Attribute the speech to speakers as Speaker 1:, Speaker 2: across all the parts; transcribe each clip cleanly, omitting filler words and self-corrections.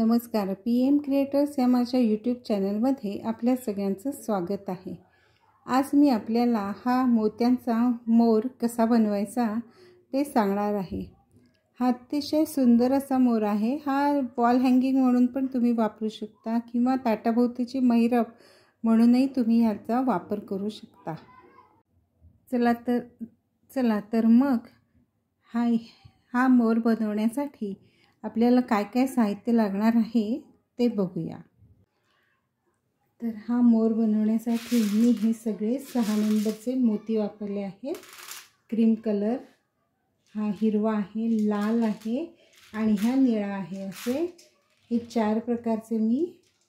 Speaker 1: नमस्कार, PM creators या माझ्या यूट्यूब चॅनलमध्ये आपल्या सगळ्यांचं स्वागत आहे। आज मी आपल्याला हा मोत्यांचा मोर कसा बनवायचा ते सांगणार आहे। हा अतिशय सुंदर असा मोर आहे। हा वॉल हँगिंग म्हणून पण तुम्ही वापरू शकता किंवा ताटाभोवतीची महिरप म्हणूनही तुम्ही याचा वापर करू शकता। चला तर मग हा मोर बनवण्यासाठी आपल्याला काय काय साहित्य लागणार आहे ते बघूया। तर हा मोर बनवण्यासाठी मी हे सगळे 6 नंबरचे मोती वापरले आहेत। क्रीम कलर, हा हिरवा आहे, लाल आहे आणि हा निळा आहे। असे हे 4 प्रकारचे मी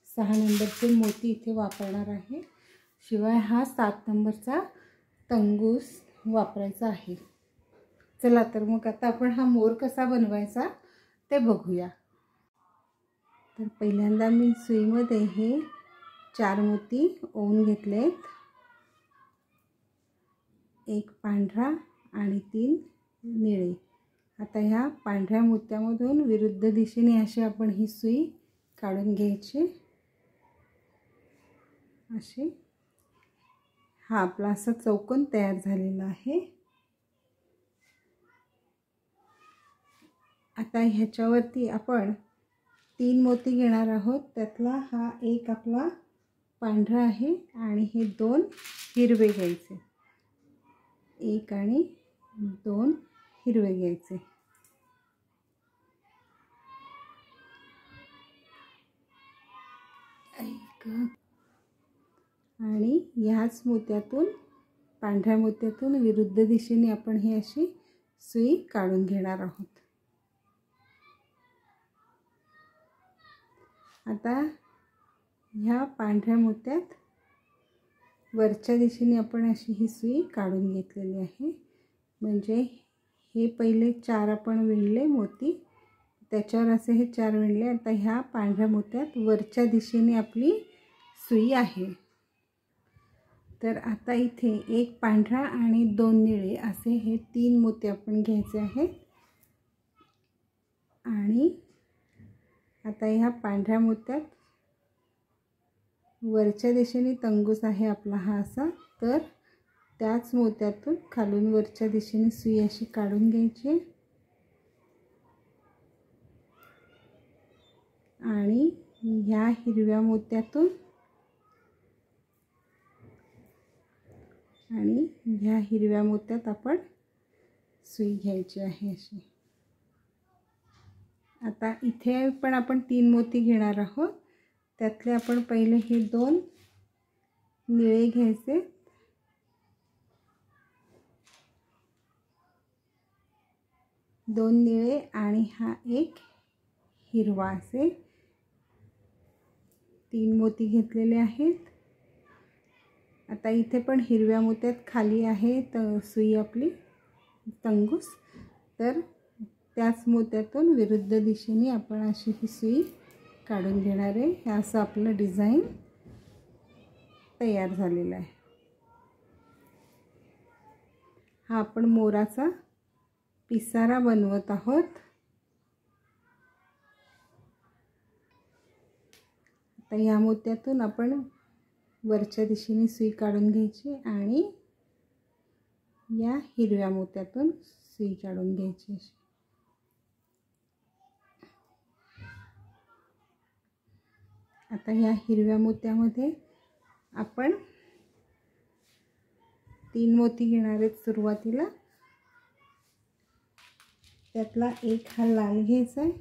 Speaker 1: 6 नंबरचे मोती इथे वापरणार आहे। शिवाय हा 7 नंबरचा तंगूस वापरायचा आहे। चला तर मग आता आपण हा मोर कसा बनवायचा ते बघूया। तर पहिल्यांदा मी सुईमध्ये हे 4 मोती ओवून घेतलेत, एक पांढरा आणि 3 निळे। आता ह्या पांढऱ्या मोत्यामधून विरुद्ध दिशेने अशी आपण ही सुई काढून घ्यायची। अशी हा आपला असा चौकोन तयार झालेला आहे। आता ह्याच्यावरती आपण 3 मोती घेणार आहोत। त्यातला हा एक आपला पांढरा आहे आणि हे 2 हिरवे घ्यायचे, 1 आणि 2 हिरवे घ्यायचे। आणि ह्याच मोत्यातून, पांढऱ्या मोत्यातून विरुद्ध दिशेने आपण ही अशी सुई काढून घेणार आहोत। आता ह्या पांढऱ्या मोत्यात वरच्या दिशेने आपण अशी ही सुई काढून घेतलेली आहे। म्हणजे हे पहिले 4 आपण विणले मोती, त्याच्यावर असे हे 4 विणले। आता ह्या पांढऱ्या मोत्यात वरच्या दिशेने आपली सुई आहे। तर आता इथे एक पांढरा आणि 2 निळे असे हे 3 मोती आपण घ्यायचे आहेत। आणि आता ह्या पांढऱ्या मोत्यात वरच्या दिशेने तंगूस आहे आपला हा असा, तर त्याच मोत्यातून खालून वरच्या दिशेने सुई अशी काढून घ्यायची आणि ह्या हिरव्या मोत्यातून आणि ह्या हिरव्या मोत्यात आपण सुई घ्यायची आहे अशी। आता इथे पण आपण 3 मोती घेणार आहोत। त्यातले आपण पहिले हे 2 निळे घ्यायचे, 2 निळे आणि हा एक हिरवा असे 3 मोती घेतलेले आहेत। आता इथे पण हिरव्या मोत्यात खाली आहे सुई आपली तंगूस, तर त्याच मोत्यातून विरुद्ध दिशेने आपण अशी ही सुई काढून घेणार आहे। हे असं आपलं डिझाइन तयार झालेलं आहे। हा आपण मोराचा पिसारा बनवत आहोत। आता या मोत्यातून आपण वरच्या दिशेने सुई काढून घ्यायची आणि या हिरव्या मोत्यातून सुई काढून घ्यायची। आता या हिरव्या मोत्यामध्ये आपण 3 मोती घेणार आहेत सुरुवातीला। त्यातला एक हा लाल घ्यायचा आहे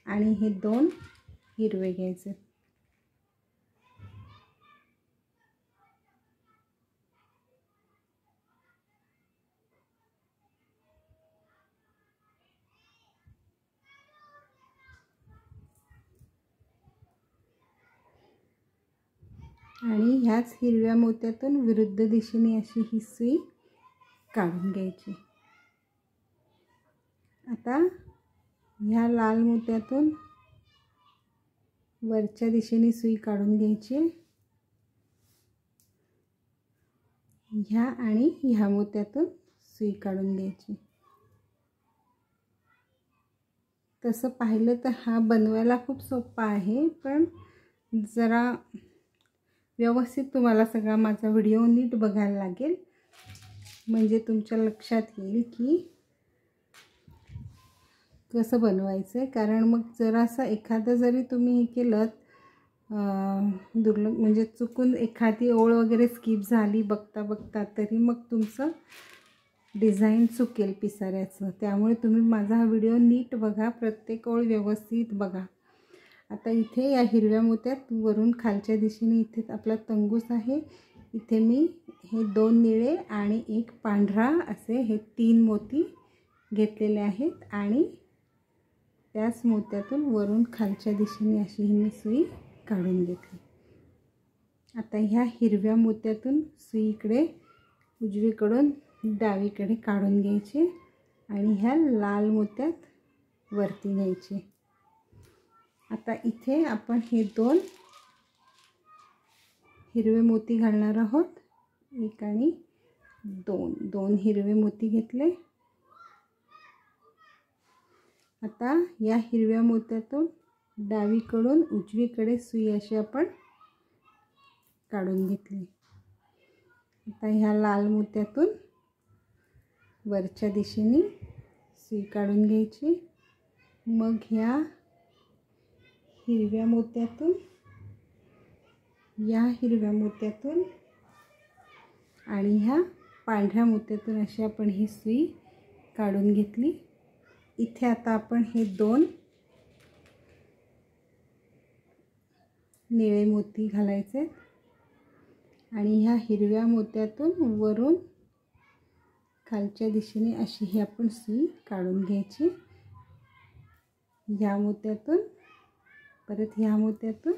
Speaker 1: आणि हे 2 हिरवे घ्यायचे। आणि ह्याच हिरव्या मोत्यातून विरुद्ध दिशेने अशी ही सुई काढून घ्यायची। आता ह्या लाल मोत्यातून वरच्या दिशेने सुई काढून घ्यायची, ह्या आणि ह्या मोत्यातून सुई काढून घ्यायची। तसं पाहिलं तर हा बनवायला खूप सोपा आहे, पण जरा व्यवस्थित तुम्हाला सगळा माझा व्हिडिओ नीट बघायला लागेल, म्हणजे तुमच्या लक्षात येईल की कसं बनवायचं आहे. कारण मग जरासा एखादं जरी तुम्ही हे केलं म्हणजे चुकून एखादी ओळ वगैरे स्किप झाली बघता बघता, तरी मग तुमचं डिझाईन चुकेल पिसाऱ्याचं. त्यामुळे तुम्ही माझा हा व्हिडिओ नीट बघा, प्रत्येक ओळ व्यवस्थित बघा. आता इथे या हिरव्या मोत्यात वरून खालच्या दिशेने इथे आपला तंगूस आहे. इथे मी हे 2 निळे आणि 1 पांढरा असे हे 3 मोती घेतलेले आहेत आणि त्याच मोत्यातून वरून खालच्या दिशेने अशी ही मी सुई काढून घेतली. आता ह्या हिरव्या मोत्यातून सुई इकडे उजवीकडून डावीकडे काढून घ्यायची आणि ह्या लाल मोत्यात वरती न्यायची. आता इथे आपण हे 2 हिरवे मोती घालणार आहोत. 1 आणि 2 हिरवे मोती घेतले. आता या हिरव्या मोत्यातून डावीकडून उजवीकडे सुई अशी आपण काढून घेतली. आता ह्या लाल मोत्यातून वरच्या दिशेने सुई काढून घ्यायची. मग ह्या हिरव्या मोत्यातून या हिरव्या मोत्यातून आणि ह्या पांढऱ्या मोत्यातून अशी आपण ही सुई काढून घेतली. इथे आता आपण हे 2 निळे मोती घालायचे आणि ह्या हिरव्या मोत्यातून वरून खालच्या दिशेने अशी ही आपण सुई काढून घ्यायची. ह्या मोत्यातून परत ह्या मोत्यातून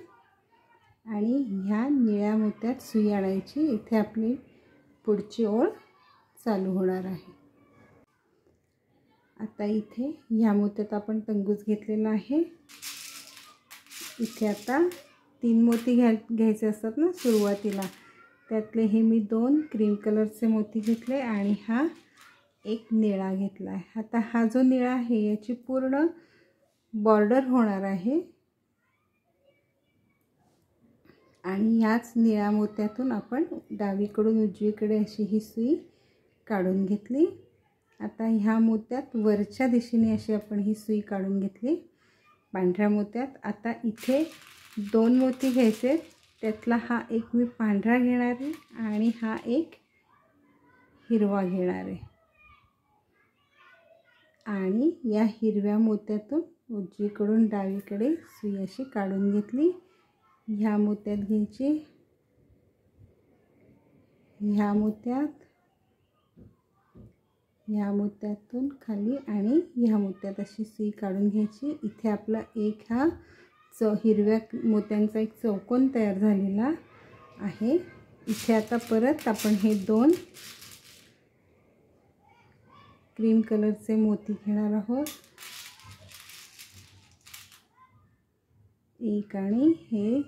Speaker 1: आणि ह्या निळ्या मोत्यात सुई आणायची. इथे आपली पुढची ओळ चालू होणार आहे. आता इथे ह्या मोत्यात आपण तंगूस घेतलेला आहे. इथे आता 3 मोती घ्यायचे असतात ना सुरुवातीला, त्यातले हे मी 2 क्रीम कलरचे मोती घेतले आणि हा 1 निळा घेतला आहे. आता हा जो निळा आहे याची पूर्ण बॉर्डर होणार आहे आणि याच निळ्या मोत्यातून आपण डावीकडून उजवीकडे अशी ही सुई काढून घेतली. आता ह्या मोत्यात वरच्या दिशेने अशी आपण ही सुई काढून घेतली पांढऱ्या मोत्यात. आता इथे 2 मोती घ्यायचे, त्यातला हा 1 मी पांढरा घेणार आहे आणि हा 1 हिरवा घेणार आहे आणि या हिरव्या मोत्यातून उजवीकडून डावीकडे सुई अशी काढून घेतली. ह्या मोत्यात घ्यायची, ह्या मोत्यातून खाली आणि ह्या मोत्यात अशी सुई काढून घ्यायची. इथे आपला एक हा हिरव्या मोत्यांचा एक चौकोन तयार झालेला आहे. इथे आता परत आपण हे 2 क्रीम कलरचे मोती घेणार आहोत. 1 आणि हे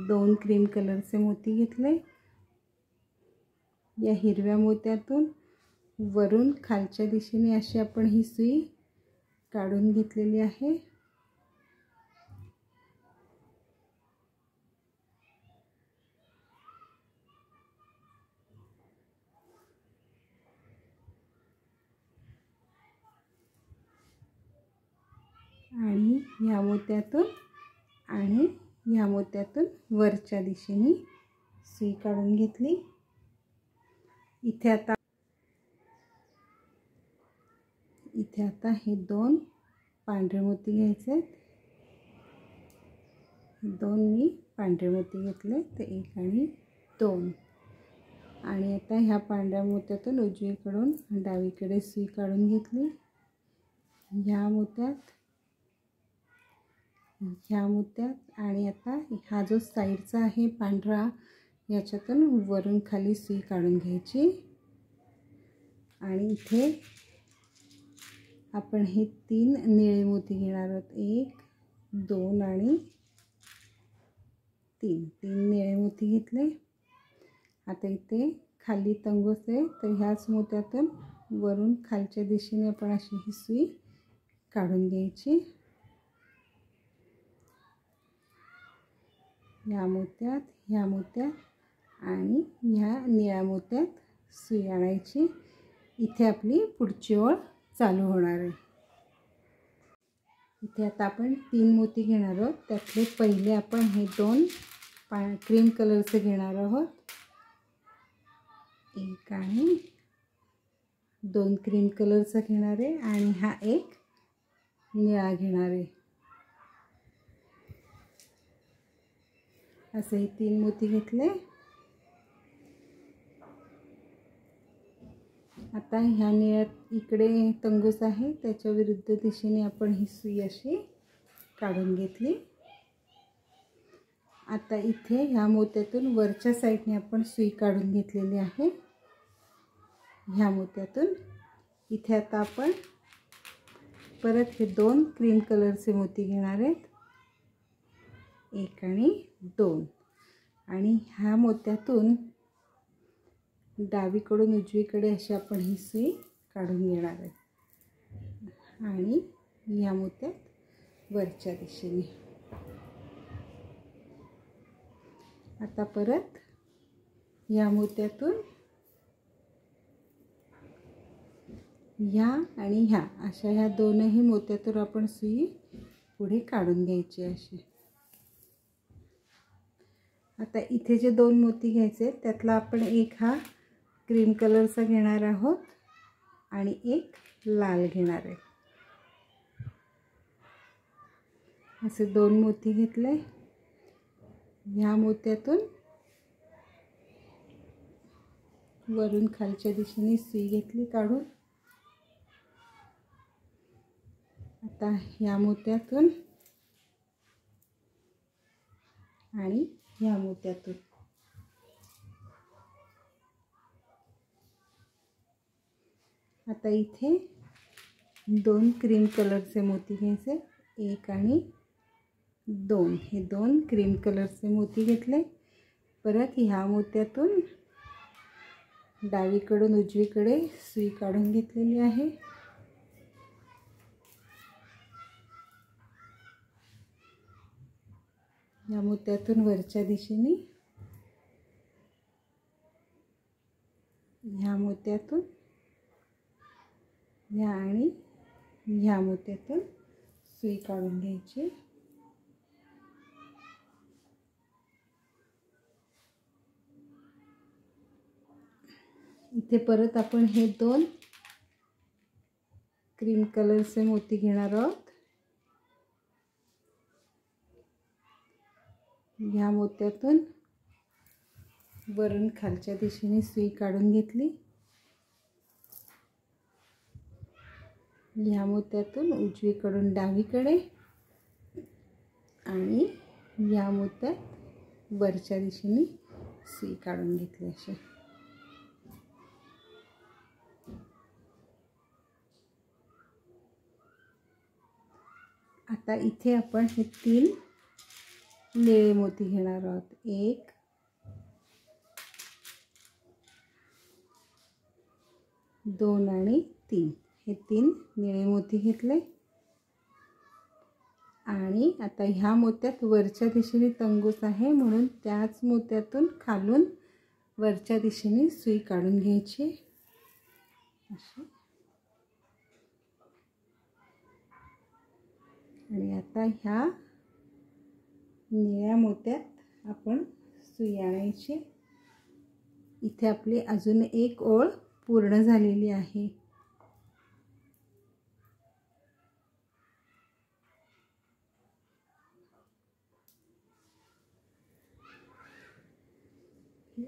Speaker 1: 2 क्रीम कलरचे मोती घेतले. या हिरव्या मोत्यातून वरून खालच्या दिशेने अशी आपण ही सुई काढून घेतलेली आहे. आणि ह्या मोत्यातून आणि ह्या मोत्यातून वरच्या दिशेने सुई काढून घेतली. इथे आता हे 2 पांढरे मोती घ्यायचे. 2 मी पांढरे मोती घेतले, ते 1 आणि 2 आणि आता ह्या पांढऱ्या मोत्यातून उजवीकडून डावीकडे सुई काढून घेतली. ह्या मोत्यात आणि आता हा जो साईडचा आहे पांढरा याच्यातून वरून खाली सुई काढून घ्यायची आणि इथे आपण हे 3 निळे मोती घेणार आहोत. 1 2 आणि 3 निळे मोती घेतले. आता इथे खाली तंगूस आहे, तर ह्याच मोत्यातून वरून खालच्या दिशेने आपण अशी ही सुई काढून घ्यायची ह्या मोत्यात, ह्या मोत्यात आणि ह्या निळ्या मोत्यात सुई आणायची. इथे आपली पुढची ओळ चालू होणार आहे. इथे आता आपण 3 मोती घेणार आहोत. त्यातले पहिले आपण हे 2 क्रीम कलरचे घेणार आहोत. 1 आणि 2 क्रीम कलरचा घेणार आहे आणि हा एक निळा घेणार आहे. असे हे 3 मोती घेतले. आता ह्या निळ्यात इकडे तंगूस आहे, त्याच्या विरुद्ध दिशेने आपण ही सुई अशी काढून घेतली. आता इथे ह्या मोत्यातून वरच्या साईडने आपण सुई काढून घेतलेली आहे. ह्या मोत्यातून इथे आता आपण परत हे 2 क्रीम कलरचे मोती घेणार आहेत. 1 आणि 2 आणि ह्या मोत्यातून डावीकडून उजवीकडे अशी आपण ही सुई काढून घेणार आहे आणि ह्या मोत्यात वरच्या दिशेने. आता परत ह्या मोत्यातून ह्या आणि ह्या अशा ह्या दोनही मोत्यातून आपण सुई पुढे काढून घ्यायची अशी. आता इथे जे 2 मोती घ्यायचे त्यातला आपण एक हा क्रीम कलरचा घेणार आहोत आणि एक लाल घेणार आहे. असे 2 मोती घेतले. ह्या मोत्यातून वरून खालच्या दिशेने सुई घेतली काढून. आता ह्या मोत्यातून आणि ह्या मोत्यातून आता इथे 2 क्रीम कलरचे मोती घ्यायचे. 1 आणि 2 हे 2 क्रीम कलरचे मोती घेतले. परत ह्या मोत्यातून डावीकडून उजवीकडे सुई काढून घेतलेली आहे. या मोत्यातून वरच्या दिशेने, ह्या मोत्यातून, ह्या आणि ह्या मोत्यातून सुई काढून घ्यायची. इथे परत आपण हे 2 क्रीम कलरचे मोती घेणार आहोत. ह्या मोत्यातून वरून खालच्या दिशेने सुई काढून घेतली. ह्या मोत्यातून उजवीकडून डावीकडे आणि या मोत्यात वरच्या दिशेने सुई काढून घेतली अशी. आता इथे आपण हे 3 निळे मोती घेणार आहोत. 1 2 आणि 3 हे 3 निळे मोती घेतले आणि आता ह्या मोत्यात वरच्या दिशेने तंगूस आहे म्हणून त्याच मोत्यातून खालून वरच्या दिशेने सुई काढून घ्यायची अशी. आणि आता ह्या निळ्या मोत्यात आपण सुई आणायची. इथे आपली अजून एक ओळ पूर्ण झालेली आहे.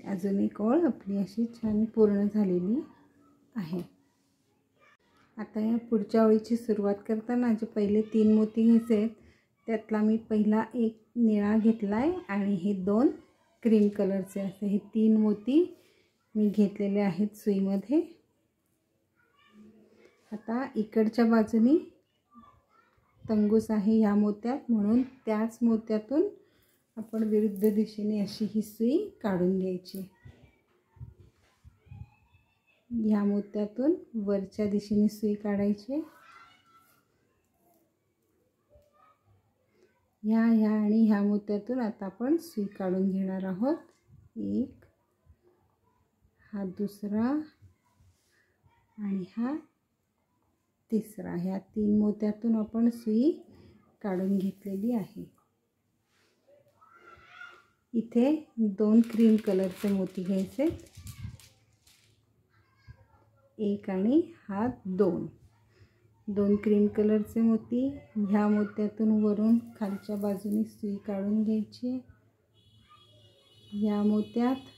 Speaker 1: अजून एक ओळ आपली अशी छान पूर्ण झालेली आहे. आता या पुढच्या ओळीची सुरुवात करताना जे पहिले 3 मोती घ्यायचे त्यातला मी पहिला एक निळा घेतलाय आणि हे 2 क्रीम कलरचे असे हे 3 मोती मी घेतलेले आहेत सुईमध्ये. आता इकडच्या बाजूनी तंगूस आहे ह्या मोत्यात म्हणून त्याच मोत्यातून आपण विरुद्ध दिशेने अशी ही सुई काढून घ्यायची. ह्या मोत्यातून वरच्या दिशेने सुई काढायची ह्या आणि ह्या मोत्यातून आता आपण सुई काढून घेणार आहोत. एक, हा दुसरा आणि हा तिसरा. ह्या 3 मोत्यातून आपण सुई काढून घेतलेली आहे. इथे 2 क्रीम कलरचे मोती घ्यायचे, एक आणि हा 2 क्रीम कलरचे मोती. ह्या मोत्यातून वरून खालच्या बाजूने सुई काढून घ्यायची. या मोत्यात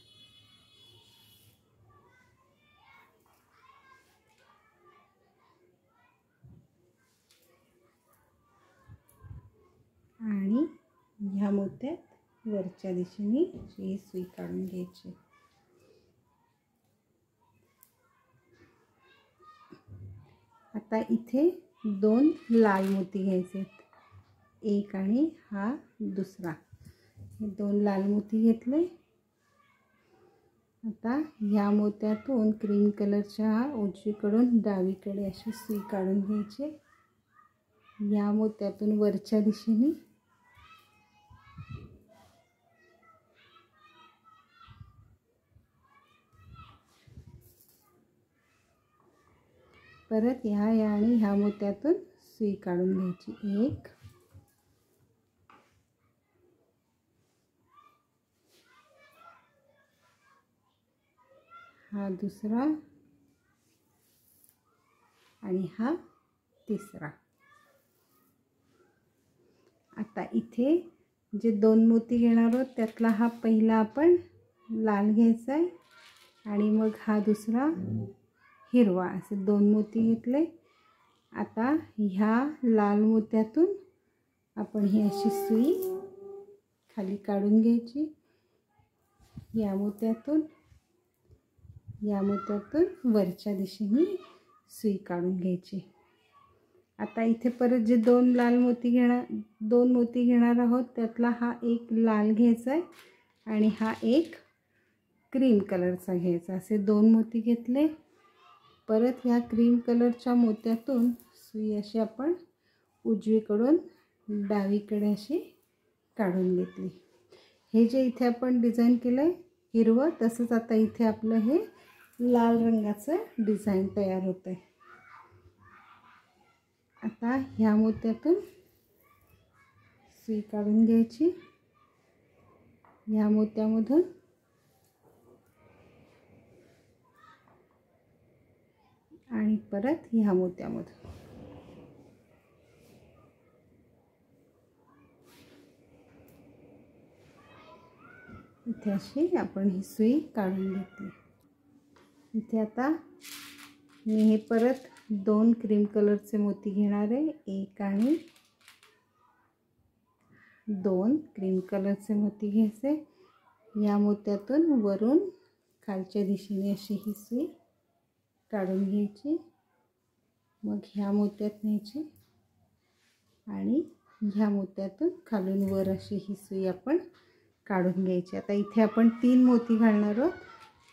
Speaker 1: आणि ह्या मोत्यात वरच्या दिशेने ही सुई काढून घ्यायची. आता इथे 2 लाल मोती घ्यायचे, एक आणि हा दुसरा. हे 2 लाल मोती घेतले. आता ह्या मोत्यातून क्रीम कलरच्या उजवीकडून डावीकडे अशी सुई काढून घ्यायची. या मोत्यातून वरच्या दिशेने परत ह्या आणि ह्या मोत्यातून सुई काढून घ्यायची. एक, हा दुसरा आणि हा तिसरा. आता इथे जे 2 मोती घेणार आहोत त्यातला हा पहिला आपण लाल घ्यायचा आहे आणि मग हा दुसरा हिरवा. असे 2 मोती घेतले. आता ह्या लाल मोत्यातून आपण ही अशी सुई खाली काढून घ्यायची. या मोत्यातून वरच्या दिशेने सुई काढून घ्यायची. आता इथे परत जे 2 मोती घेणार आहोत त्यातला हा एक लाल घ्यायचा आहे आणि हा एक क्रीम कलरचा घ्यायचा. असे 2 मोती घेतले. परत ह्या क्रीम कलरच्या मोत्यातून सुई अशी आपण उजवीकडून डावीकडे अशी काढून घेतली. हे जे इथे आपण डिझाईन केलं हिरवं, तसंच आता इथे आपलं हे लाल रंगाचं डिझाईन तयार होतं आहे. आता ह्या मोत्यातून सुई काढून घ्यायची. ह्या मोत्यामधून आणि परत ह्या मोत्यामधून. इथे अशी आपण ही सुई काढून घेतली. इथे आता मी हे परत 2 क्रीम कलरचे मोती घेणार आहे. एक आणि 2 क्रीम कलरचे मोती घ्यायचे. या मोत्यातून वरून खालच्या दिशेने अशी ही सुई काढून घ्यायची. मग ह्या मोत्यात न्यायची आणि ह्या मोत्यातून खालून वर अशी ही सुई आपण काढून घ्यायची. आता इथे आपण 3 मोती घालणार आहोत.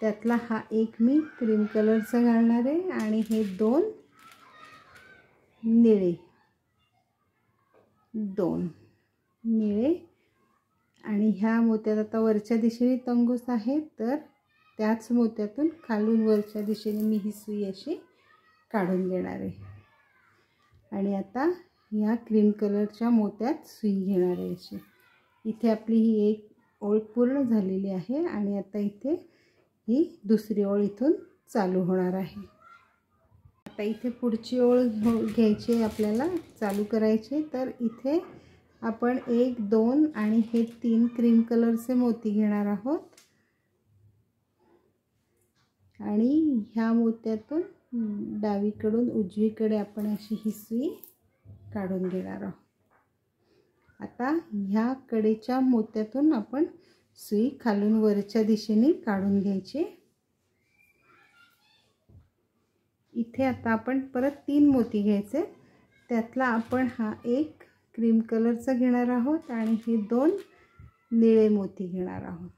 Speaker 1: त्यातला हा एक मी क्रीम कलरचा घालणार आहे आणि हे 2 निळे, 2 निळे. आणि ह्या मोत्यात आता वरच्या दिशेने तंगूस आहे, तर त्याच मोत्यातून खालून वरच्या दिशेने मी ही सुई अशी काढून घेणार आहे. आणि आता ह्या क्रीम कलरच्या मोत्यात सुई घेणार आहे अशी. इथे आपली ही एक ओळ पूर्ण झालेली आहे आणि आता इथे ही दुसरी ओळ इथून चालू होणार आहे. आता इथे पुढची ओळ घ्यायची आहे, आपल्याला चालू करायची. तर इथे आपण 1, 2 आणि हे 3 क्रीम कलरचे मोती घेणार आहोत आणि ह्या मोत्यातून डावीकडून उजवीकडे आपण अशी ही सुई काढून घेणार आहोत. आता ह्या कडेच्या मोत्यातून आपण सुई खालून वरच्या दिशेने काढून घ्यायची. इथे आता आपण परत 3 मोती घ्यायचे. त्यातला आपण हा एक क्रीम कलरचा घेणार आहोत आणि हे 2 निळे मोती घेणार आहोत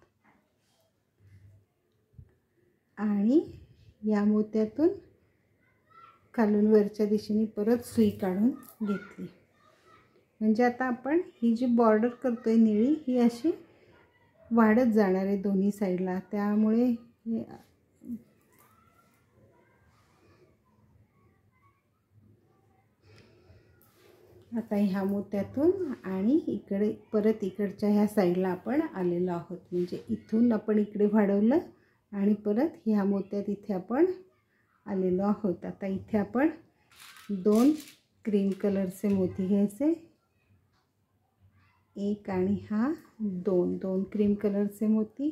Speaker 1: आणि या मोत्यातून खालून वरच्या दिशेने परत सुई काढून घेतली. म्हणजे आता आपण ही जी बॉर्डर करतोय निळी ही अशी वाढत जाणार आहे दोन्ही साईडला, त्यामुळे आता ह्या मोत्यातून आणि इकडे परत इकडच्या ह्या साईडला आपण आलेलो आहोत. म्हणजे इथून आपण इकडे वाढवलं आणि परत ह्या मोत्यात इथे आपण आलेलो आहोत. आता इथे आपण 2 क्रीम कलरचे मोती घ्यायचे, एक आणि हा 2 क्रीम कलरचे मोती.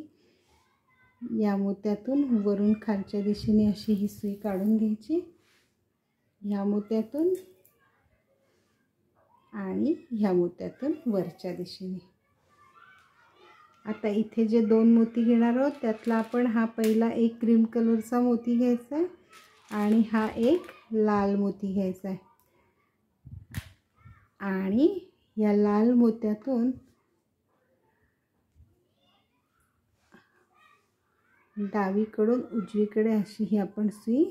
Speaker 1: या मोत्यातून वरून खालच्या दिशेने अशी ही सुई काढून घ्यायची, ह्या मोत्यातून आणि ह्या मोत्यातून वरच्या दिशेने. आता इथे जे 2 मोती घेणार आहोत त्यातला आपण हा पहिला एक क्रीम कलरचा मोती घ्यायचा आहे आणि हा एक लाल मोती घ्यायचा आहे. आणि या लाल मोत्यातून डावीकडून उजवीकडे अशी ही आपण सुई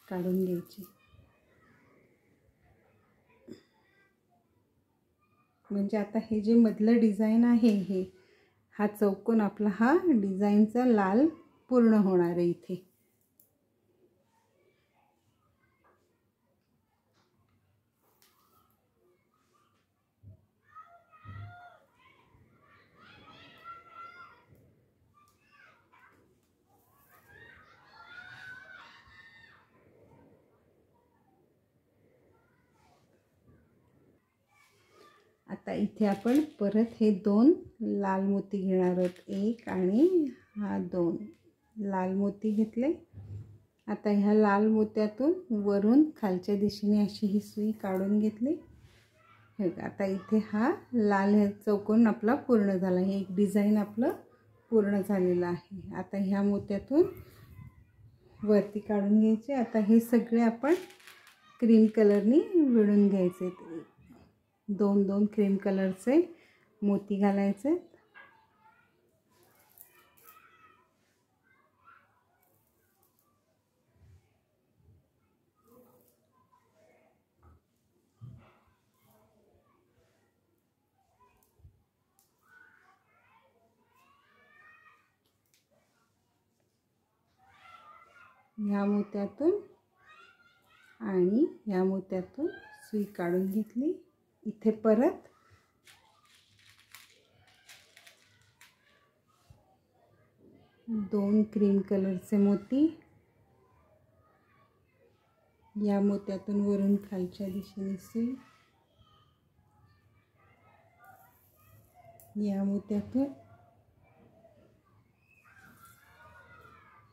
Speaker 1: काढून घ्यायची. म्हणजे आता हे जे मधलं डिझाईन आहे हा चौकोन आपला हा डिझाईनचा लाल पूर्ण होणार आहे इथे. आता इथे आपण परत हे 2 लाल मोती घेणार आहोत, एक आणि हा 2 लाल मोती घेतले. आता ह्या लाल मोत्यातून वरून खालच्या दिशेने अशी ही सुई काढून घेतली. आता इथे हा लाल चौकोन आपला पूर्ण झाला, हे एक डिझाईन आपलं पूर्ण झालेलं आहे. आता ह्या मोत्यातून वरती काढून घ्यायचे. आता हे सगळे आपण क्रीम कलरनी विणून घ्यायचे. 2 क्रीम कलरचे मोती घालायचे. ह्या मोत्यातून आणि ह्या मोत्यातून सुई काढून घेतली. इथे परत दोन क्रीम कलरचे मोती, या मोत्यातून वरून खालच्या दिशेने सुई, या मोत्यातून,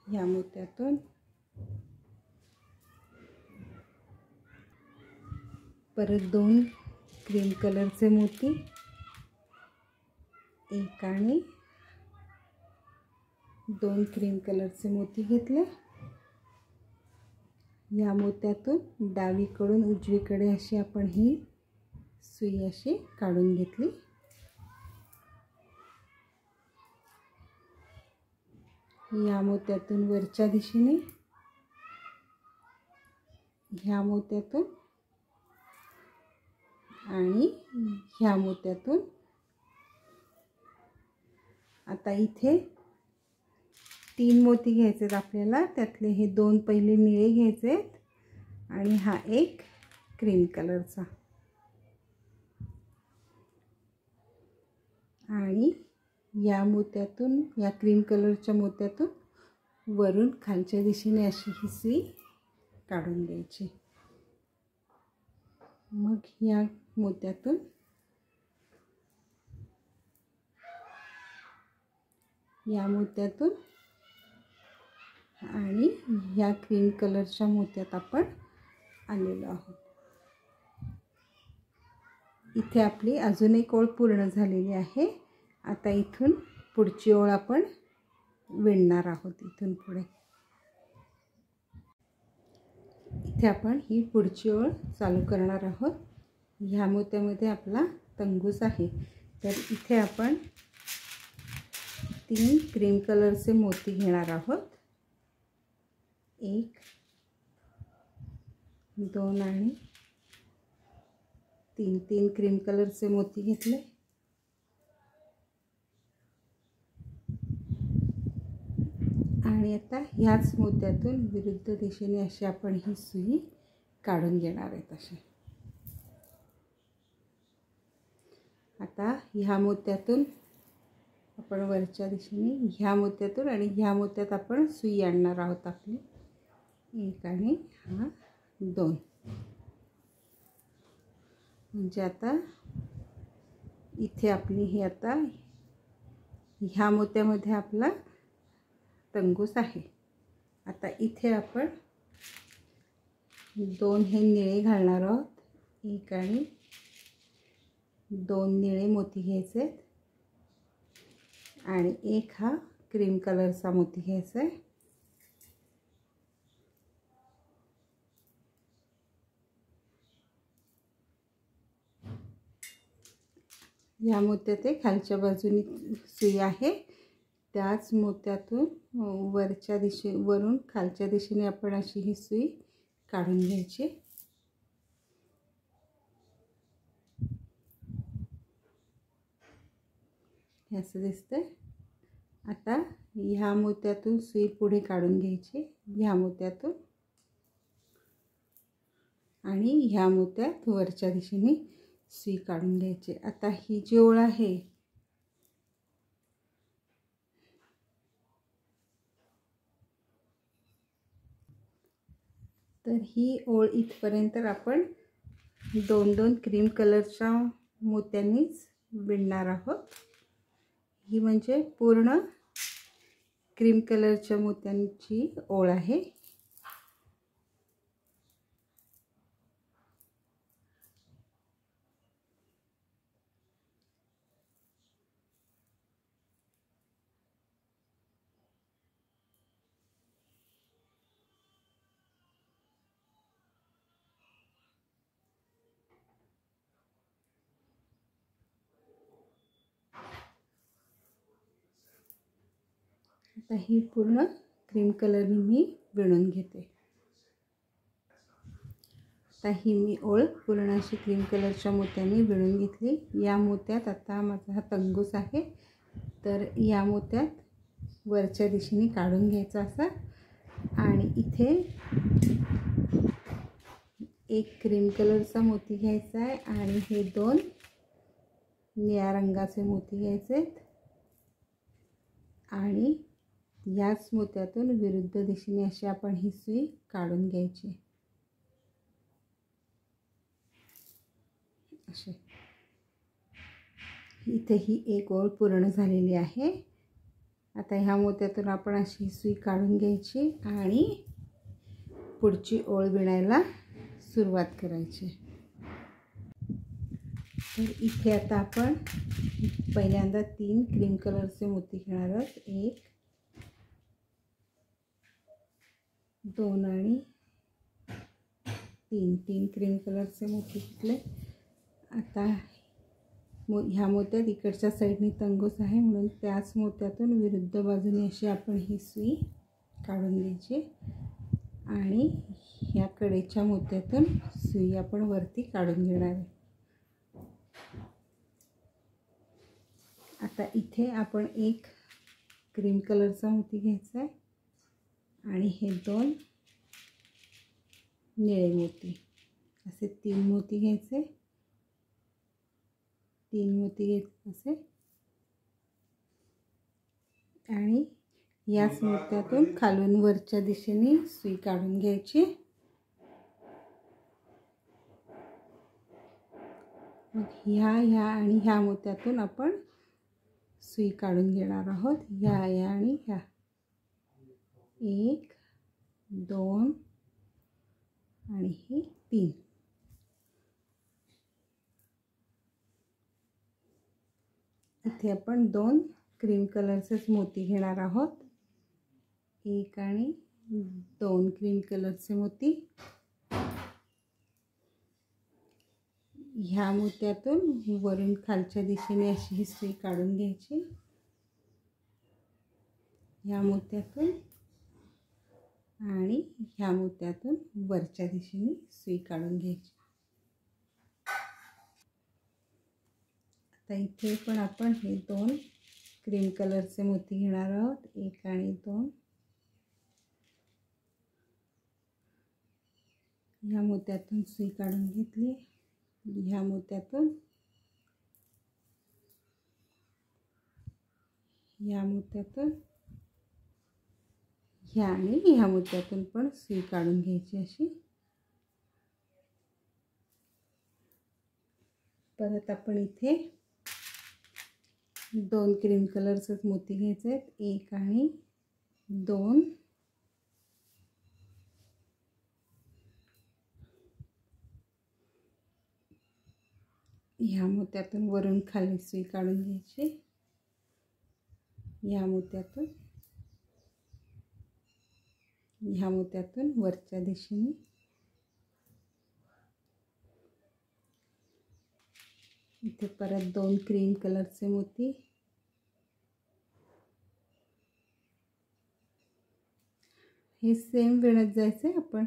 Speaker 1: या मोत्यातून, परत 2 क्रीम कलरचे मोती, एक आणि 2 क्रीम कलरचे मोती घेतले. या मोत्यातून डावीकडून उजवीकडे अशी आपण ही सुई अशी काढून घेतली. या मोत्यातून वरच्या दिशेने, ह्या मोत्यातून आणि ह्या मोत्यातून. आता इथे 3 मोती घ्यायचे आपल्याला, त्यातले हे 2 पहिले निळे घ्यायचे आणि हा एक क्रीम कलरचा, आणि या मोत्यातून, या क्रीम कलरच्या मोत्यातून वरून खालच्या दिशेने अशी ही सुई काढून घ्यायची. मग या मोत्यातून, या मोत्यातून आणि ह्या क्रीम कलरच्या मोत्यात आपण आलेलो आहोत. इथे आपली अजून एक ओळ पूर्ण झालेली आहे. आता इथून पुढची ओळ आपण विणणार आहोत. इथून पुढे इथे आपण ही पुढची ओळ चालू करणार आहोत. ह्या मोत्यामध्ये आपला तंगूस आहे, तर इथे आपण 3 क्रीम कलरचे मोती घेणार आहोत. 1, 2 आणि तीन तीन क्रीम कलरचे मोती घेतले आणि आता ह्याच मोत्यातून विरुद्ध दिशेने अशी आपण ही सुई काढून घेणार आहे. अशी आता ह्या मोत्यातून आपण वरच्या दिशेने ह्या मोत्यातून आणि ह्या मोत्यात आपण सुई आणणार आहोत आपली. एक आणि हा दोन. म्हणजे आता इथे आपली ही आता ह्या मोत्यामध्ये आपला तंगूस आहे. आता इथे आपण दोन हे निळे घालणार आहोत. एक आणि दोन निळे मोती घ्यायचे आणि एक हा क्रीम कलरचा मोती घ्यायचा आहे. या मोत्यात खालच्या बाजूने सुई आहे. त्याच मोत्यातून वरच्या वरून खालच्या दिशेने आपण अशी ही सुई काढून घ्यायची. असं दिसतंय. आता ह्या मोत्यातून सुई पुढे काढून घ्यायची, ह्या मोत्यातून, आणि ह्या मोत्यात वरच्या दिशेने सुई काढून घ्यायची. आता ही जी ओळ आहे तर ही ओळ इथपर्यंत आपण दोन दोन क्रीम कलरच्या मोत्यांनीच विणणार आहोत. ही म्हणजे पूर्ण क्रीम कलरच्या मोत्यांची ओळ आहे. आता ही पूर्ण क्रीम कलरने मी विणून घेते. आता ही मी ओळ पूर्ण अशी क्रीम कलरच्या मोत्यांनी विणून घेतली. या मोत्यात आता माझा हा तंगूस आहे, तर या मोत्यात वरच्या दिशेने काढून घ्यायचा असा आणि इथे एक क्रीम कलरचा मोती घ्यायचा आहे आणि हे दोन निळ्या रंगाचे मोती घ्यायचे आणि याच मोत्यातून विरुद्ध दिशेने अशी आपण ही सुई काढून घ्यायची. अशी इथे ही एक ओळ पूर्ण झालेली आहे. आता ह्या मोत्यातून आपण अशी सुई काढून घ्यायची आणि पुढची ओळ विणायला सुरुवात करायची. तर इथे आता आपण पहिल्यांदा तीन क्रीम कलरचे मोती घेणार आहोत. एक, दोन आणि तीन. तीन क्रीम कलरचे मोती घेतले. आता ह्या मोत्यात इकडच्या साईडने तंगूस आहे म्हणून त्याच मोत्यातून विरुद्ध बाजूने अशी आपण ही सुई काढून घ्यायची आणि ह्या कडेच्या मोत्यातून सुई आपण वरती काढून घेणार आहे. आता इथे आपण एक क्रीम कलरचा मोती घ्यायचा आहे आणि हे दोन निळे मोती, असे तीन मोती घ्यायचे. तीन मोती घ्यायचे असे आणि याच मोत्यातून खालून वरच्या दिशेने सुई काढून घ्यायची. मग ह्या आणि ह्या मोत्यातून आपण सुई काढून घेणार आहोत. ह्या आणि ह्या. एक, दोन आणि ही तीन. इथे आपण दोन क्रीम कलरचेच मोती घेणार आहोत. एक आणि दोन क्रीम कलरचे मोती. ह्या मोत्यातून वरून खालच्या दिशेने अशी ही सुई काढून घ्यायची. ह्या मोत्यातून आणि ह्या मोत्यातून वरच्या दिशेने सुई काढून घ्यायची. आता इथे पण आपण हे 2 क्रीम कलरचे मोती घेणार आहोत, 1 आणि 2. ह्या मोत्यातून सुई काढून घेतली, ह्या मोत्यातून, ह्या मोत्यातून, ह्या आणि ह्या मोत्यातून पण सुई काढून घ्यायची अशी. परत आपण इथे 2 क्रीम कलरचेच मोती घ्यायचे आहेत, 1 आणि 2. ह्या मोत्यातून वरून खाली सुई काढून घ्यायची, ह्या मोत्यातून, ह्या मोत्यातून वरच्या दिशेने, इथे परत 2 क्रीम कलरचे मोती, हे सेम विणत जायचे. आपण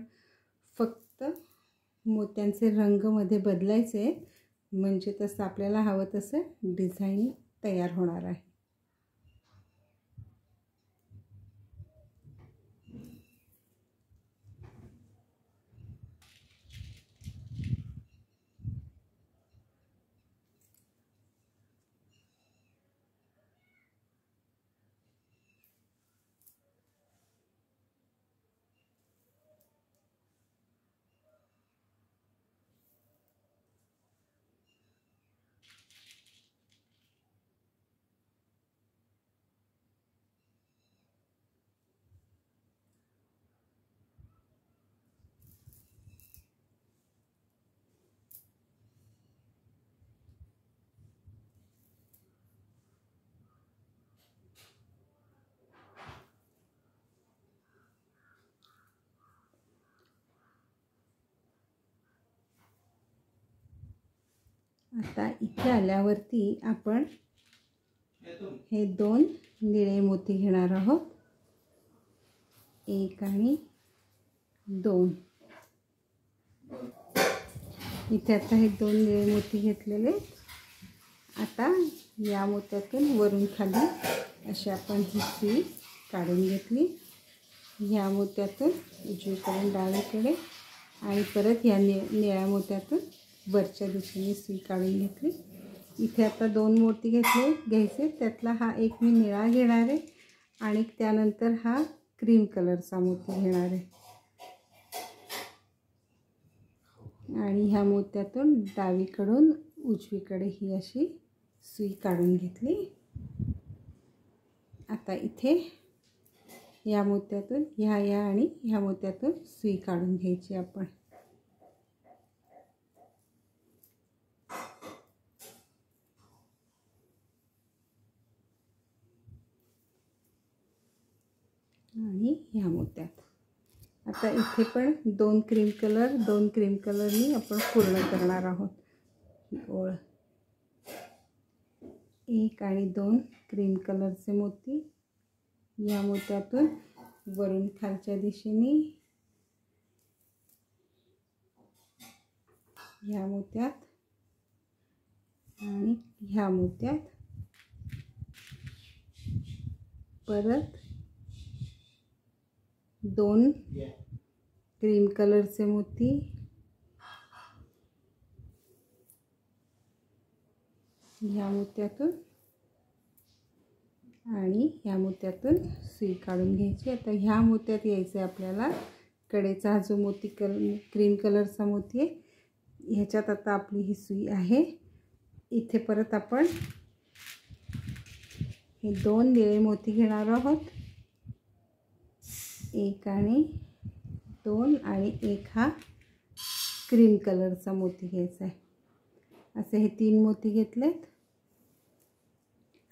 Speaker 1: फक्त मोत्यांचे रंग मध्ये बदलायचे, म्हणजे तसं आपल्याला हवं तसं डिझाईन तयार होणार आहे. आता इथे आल्यावरती आपण हे 2 निळे मोती घेणार आहोत, 1 आणि 2. इथे आता हे 2 निळे मोती घेतलेले. आता या मोत्यातून वरून खाली अशी आपण ही सुई काढून घेतली, ह्या मोत्यातून उजवीकडून डावीकडे आणि परत या निळ्या मोत्यातून वरच्या दिशेने सुई काढून घेतली. इथे आता 2 मोती घ्यायचे, त्यातला हा एक मी निळा घेणार आहे आणि त्यानंतर हा क्रीम कलरचा मोती घेणार आहे आणि ह्या मोत्यातून डावीकडून उजवीकडे ही अशी सुई काढून घेतली. आता इथे या मोत्यातून ह्या आणि ह्या मोत्यातून सुई काढून घ्यायची आपण. आणि ह्या मोत्यात आता इथे पण 2 क्रीम कलरनी आपण पूर्ण करणार आहोत ओळ. 1 आणि 2 क्रीम कलरचे मोती, या मोत्यातून वरून खालच्या दिशेने, ह्या मोत्यात आणि ह्या मोत्यात, परत 2 क्रीम कलरचे मोती, ह्या मोत्यातून आणि ह्या मोत्यातून सुई काढून घ्यायची. आता ह्या मोत्यात यायचं आपल्याला कडेचा जो मोती क्रीम कलरचा मोती आहे, ह्याच्यात आता आपली ही सुई आहे. इथे परत आपण हे 2 निळे मोती घेणार आहोत, 1 आणि 2 आणि 1 हा क्रीम कलरचा मोती घ्यायचा आहे. असे हे 3 मोती घेतलेत.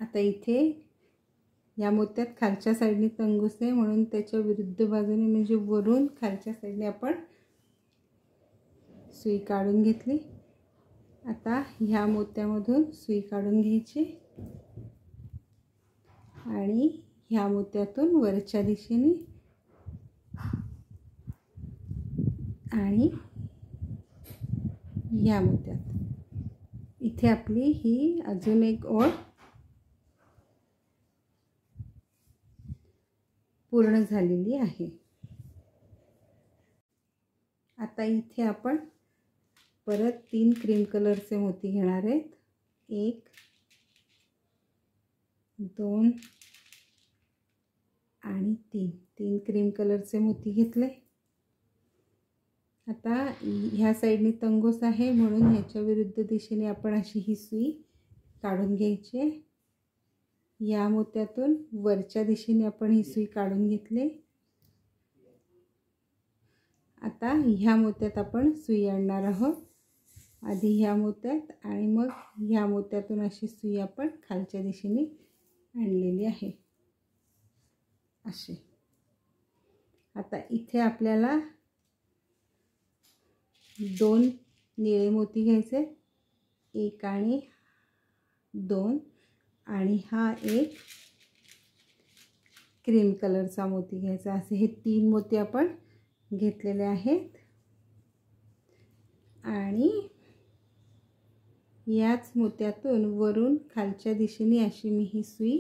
Speaker 1: आता इथे या मोत्यात खालच्या साईडने तंगूस आहे, म्हणून त्याच्या विरुद्ध बाजूने म्हणजे वरून खालच्या साईडने आपण सुई काढून घेतली. आता ह्या मोत्यामधून सुई काढून घ्यायची आणि ह्या मोत्यातून वरच्या दिशेने आणि ह्या मोत्यात इथे आपली ही अजून एक ओळ पूर्ण झालेली आहे। आता इथे आपण परत 3 क्रीम कलरचे मोती घेणार आहेत। 1 2 आणि 3 क्रीम कलरचे मोती घेतले। आता ह्या साइडने तंगोस आहे म्हणून ह्याच्या विरुद्ध दिशेने आपण अशी ही सुई काढून घ्यायची आहे। या मोत्यातून वरच्या दिशेने आपण ही सुई काढून घेतली। आता ह्या मोत्यात आपण सुई आणणार आहोत। आधी ह्या मोत्यात आणि मग ह्या मोत्यातून अशी सुई आपण खालच्या दिशेने आणलेली आहे अशी। आता इथे आपल्याला 2 निळे मोती घ्यायचे, 1 आणि 2 आणि हा एक क्रीम कलरचा मोती घ्यायचा। असे हे 3 मोती आपण घेतलेले आहेत आणि याच मोत्यातून वरून खालच्या दिशेने अशी मी ही सुई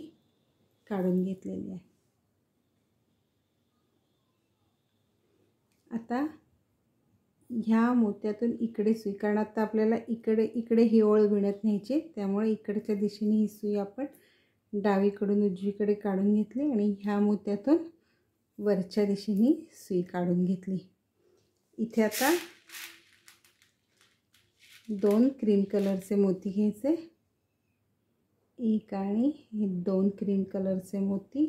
Speaker 1: काढून घेतलेली आहे। आता ह्या मोत्यातून इकडे सुई, कारण आता आपल्याला इकडे ही ओळ विणत न्यायची, त्यामुळे इकडच्या दिशेने ही सुई आपण डावीकडून उजवीकडे काढून घेतली आणि ह्या मोत्यातून वरच्या दिशेने सुई काढून घेतली। इथे आता 2 क्रीम कलरचे मोती घ्यायचे, 1 आणि 2 क्रीम कलरचे मोती।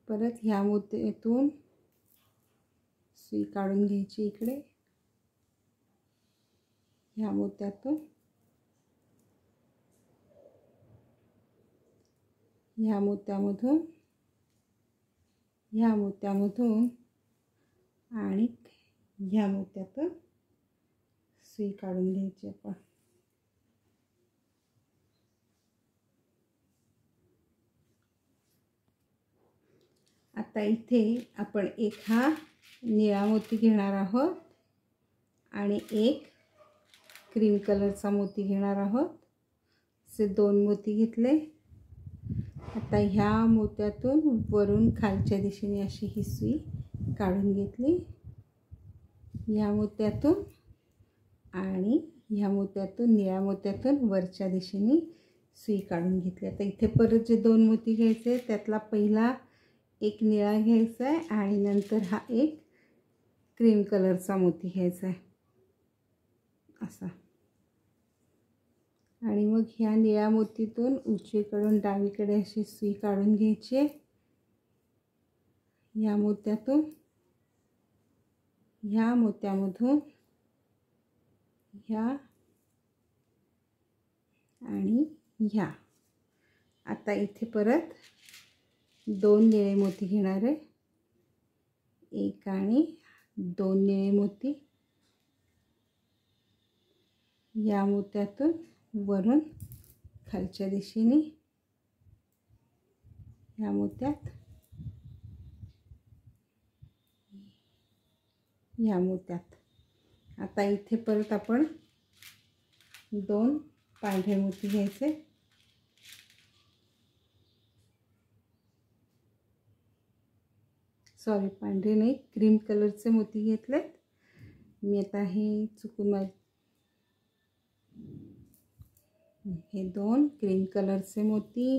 Speaker 1: परत ह्या मोत्यातून सुई काढून घ्यायची इकडे, ह्या मोत्यातून, ह्या मोत्यामधून, ह्या मोत्यामधून आणि ह्या मोत्यातून सुई काढून घ्यायची आपण। आता इथे आपण एक हा निळा मोती घेणार आहोत आणि एक क्रीम कलरचा मोती घेणार आहोत। असे 2 मोती घेतले। आता ह्या मोत्यातून वरून खालच्या दिशेने अशी ही सुई काढून घेतली, ह्या मोत्यातून आणि ह्या मोत्यातून, निळ्या मोत्यातून वरच्या दिशेने सुई काढून घेतली। आता इथे परत जे 2 मोती घ्यायचे त्यातला पहिला एक निळा घ्यायचा आहे आणि नंतर हा एक क्रीम कलरचा मोती घ्यायचा आहे असा। आणि मग ह्या निळ्या मोतीतून उजवीकडून डावीकडे अशी सुई काढून घ्यायची आहे। ह्या मोत्यातून, ह्या मोत्यामधून, ह्या आणि ह्या। आता इथे परत 2 निळे मोती घेणार आहे, 1 आणि 2 निळे मोती। या मोत्यातून वरून खालच्या दिशेने, ह्या मोत्यात, ह्या मोत्यात। आता इथे परत आपण 2 पांढरे मोती घ्यायचे, सॉरी पांढरे नाही, क्रीम कलरचे मोती घेतलेत मी। आता हे चुकून हे 2 क्रीम कलरचे मोती,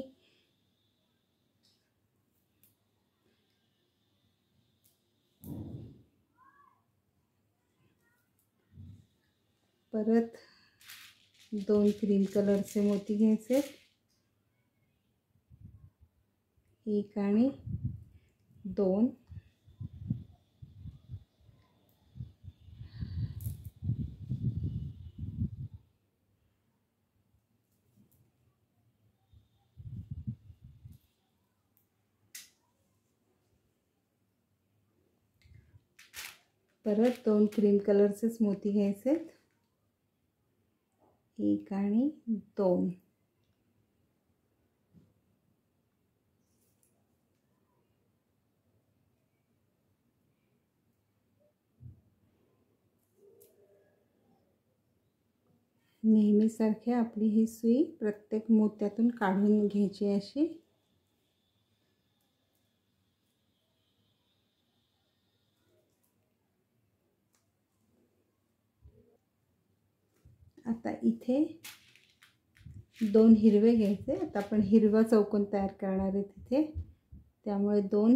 Speaker 1: परत 2 क्रीम कलरचे मोती घ्यायचे, 1 आणि 2, परत 2 क्रीम कलरचेच मोती घ्यायचे, 1 आणि 2, नेहमीसारखी आपली ही सुई प्रत्येक मोत्यातून काढून घ्यायची अशी. आता इथे 2 हिरवे घ्यायचे. आता आपण हिरवा चौकोन तयार करणार आहे तिथे, त्यामुळे 2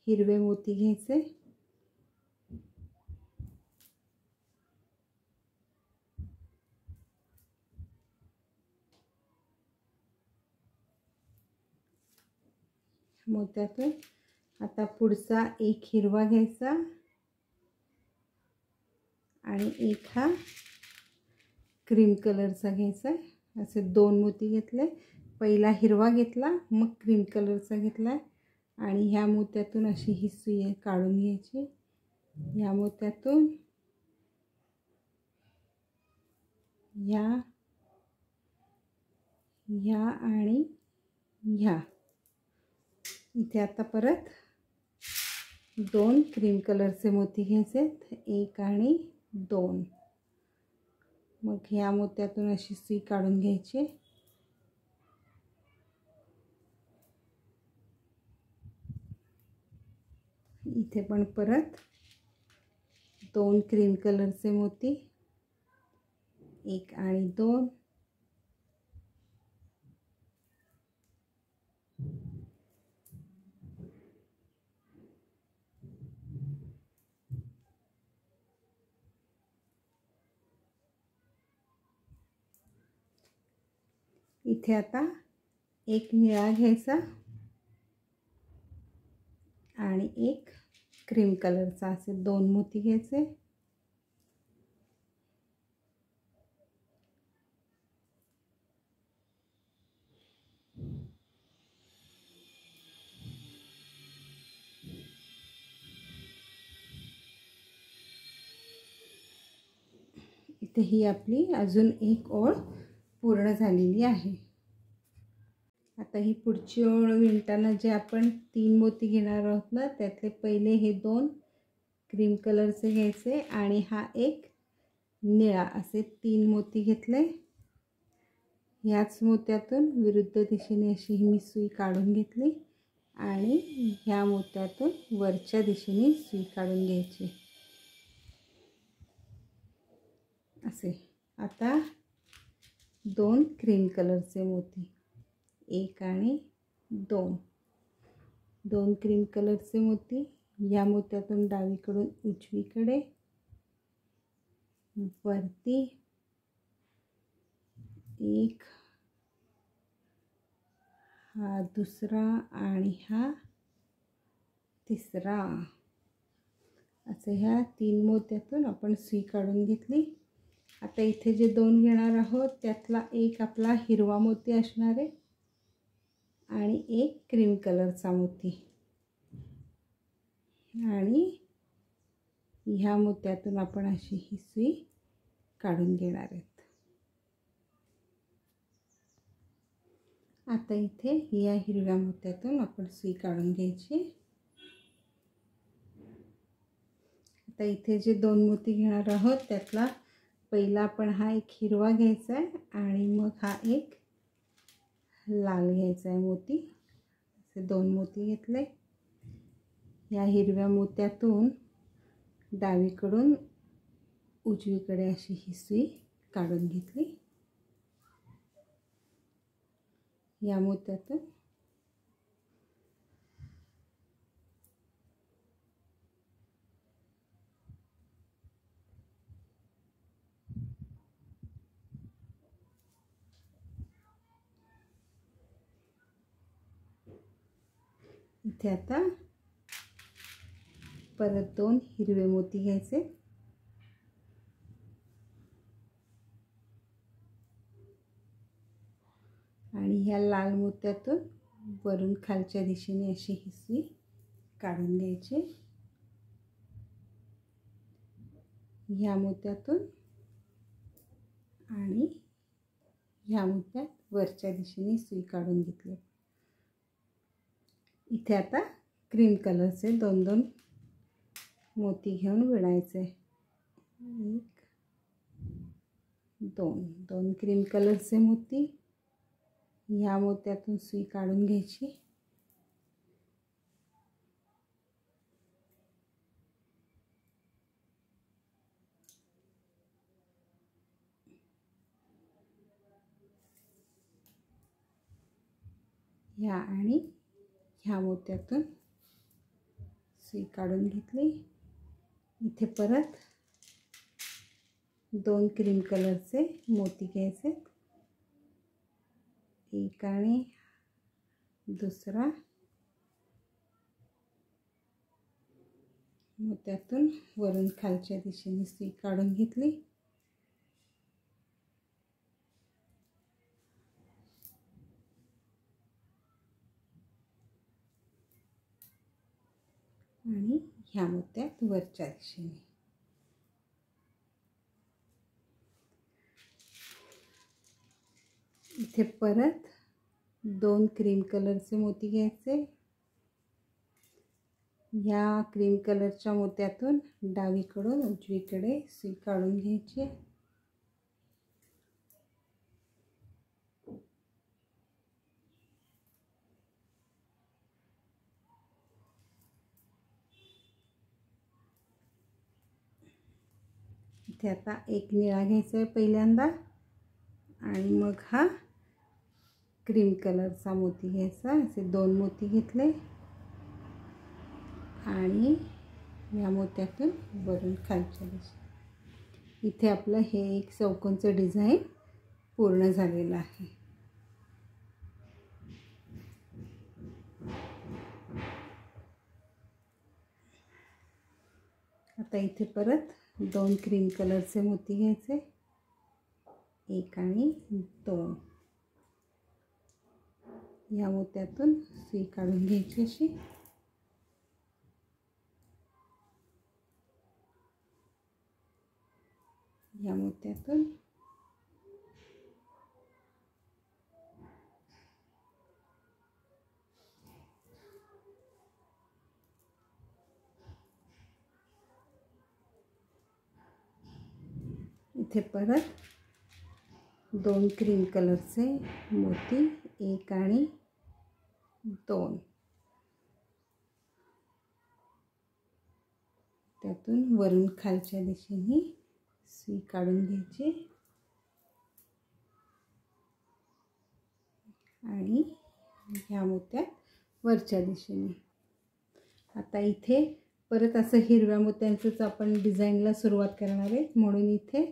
Speaker 1: हिरवे मोती घ्यायचे. मोत्यातून आता पुढचा एक हिरवा घ्यायचा आणि एक हा क्रीम कलरचा घ्यायचा. असे 2 मोती घेतले. पहिला हिरवा घेतला, मग क्रीम कलरचा घेतला आणि ह्या मोत्यातून अशी ही सुई काढून घ्यायची. ह्या मोत्यातून ह्या आणि ह्या. इथे आता परत 2 क्रीम कलरचे मोती घ्यायचे, 1 आणि 2. मग ह्या मोत्यातून अशी सुई काढून घ्यायची. इथे पण परत 2 क्रीम कलरचे मोती, 1 आणि 2. इथे आता एक निळा घ्यायचा आणि एक क्रीम कलरचा, असे 2 मोती घ्यायचे. इथे ही आपली अजून एक ओळ पूर्ण झालेली आहे. आता ही पुढची ओळ विणताना जे आपण 3 मोती घेणार आहोत ना, त्यातले पहिले हे 2 क्रीम कलरचे घ्यायचे आणि हा एक निळा, असे 3 मोती घेतले. ह्याच मोत्यातून विरुद्ध दिशेने अशी मी सुई काढून घेतली आणि ह्या मोत्यातून वरच्या दिशेने सुई काढून घ्यायची. असे आता 2 क्रीम कलरचे मोती, 1 आणि 2. 2 क्रीम कलरचे मोती या मोत्यातून डावीकडून उजवीकडे वरती 1, हा दुसरा आणि हा तिसरा. असे ह्या 3 मोत्यातून आपण सुई काढून घेतली. आता इथे जे 2 घेणार आहोत त्यातला एक आपला हिरवा मोती असणार आहे आणि एक क्रीम कलरचा मोती, आणि ह्या मोत्यातून आपण अशी ही सुई काढून घेणार आहेत. आता इथे या हिरव्या मोत्यातून आपण सुई काढून घ्यायची. आता इथे जे 2 मोती घेणार आहोत त्यातला पहिला आपण हा एक हिरवा घ्यायचा आहे आणि मग हा एक लाल घ्यायचा आहे मोती. असे 2 मोती घेतले. या हिरव्या मोत्यातून डावीकडून उजवीकडे अशी ही सुई काढून घेतली. या मोत्यातून इथे आता परत 2 हिरवे मोती घ्यायचे आणि ह्या लाल मोत्यातून वरून खालच्या दिशेने अशी ही सुई काढून घ्यायची. ह्या मोत्यातून आणि ह्या मोत्यात वरच्या दिशेने सुई काढून घेतली. इथे आता क्रीम कलरचे 2-2 मोती घेऊन विणायचे. 1 दोन क्रीम कलरचे मोती, ह्या मोत्यातून सुई काढून घ्यायची. ह्या आणि ह्या मोत्यातून सुई काढून घेतली. इथे परत 2 क्रीम कलरचे मोती घ्यायचे, एक आणि दुसरा. मोत्यातून वरून खालच्या दिशेने सुई काढून घेतली. आणि ह्या मोत्यात वरच्या दिशेने. इथे परत 2 क्रीम कलरचे मोती घ्यायचे. या क्रीम कलरच्या मोत्यातून डावीकडून उजवीकडे सुई काढून घ्यायची. इथे आता एक निळा घ्यायचा आहे पहिल्यांदा, आणि मग हा क्रीम कलरचा मोती घ्यायचा. असे 2 मोती घेतले आणि या मोत्यातून वरून खालच्या दिशेने. इथे आपलं हे एक चौकोनचं डिझाईन पूर्ण झालेलं आहे. आता इथे परत 2 क्रीम कलरचे मोती घ्यायचे, एक आणि 2. या मोत्यातून सुई काढून घ्यायची अशी. या मोत्यातून इथे परत 2 क्रीम कलरचे मोती, एक आणि 2. त्यातून वरून खालच्या दिशेने सुई काढून घ्यायची आणि ह्या मोत्यात वरच्या दिशेने. आता इथे परत असं हिरव्या मोत्यांचंच आपण डिझाईनला सुरुवात करणार आहे, म्हणून इथे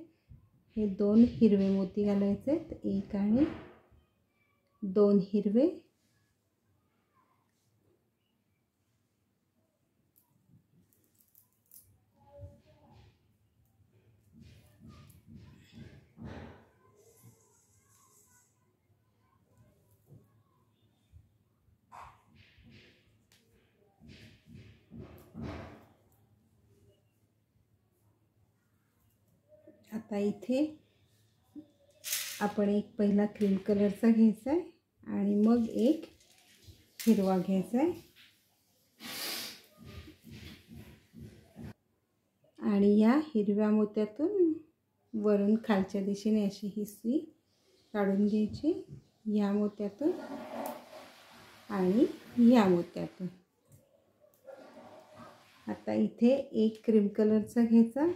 Speaker 1: हे 2 हिरवे मोती घालायचे आहेत, एक आणि 2 हिरवे. आता इथे आपण एक पहिला क्रीम कलरचा घ्यायचा आहे आणि मग एक हिरवा घ्यायचा आहे आणि या हिरव्या मोत्यातून वरून खालच्या दिशेने अशी ही सुई काढून घ्यायची, या मोत्यातून आणि या मोत्यातून. आता इथे एक क्रीम कलरचा घ्यायचा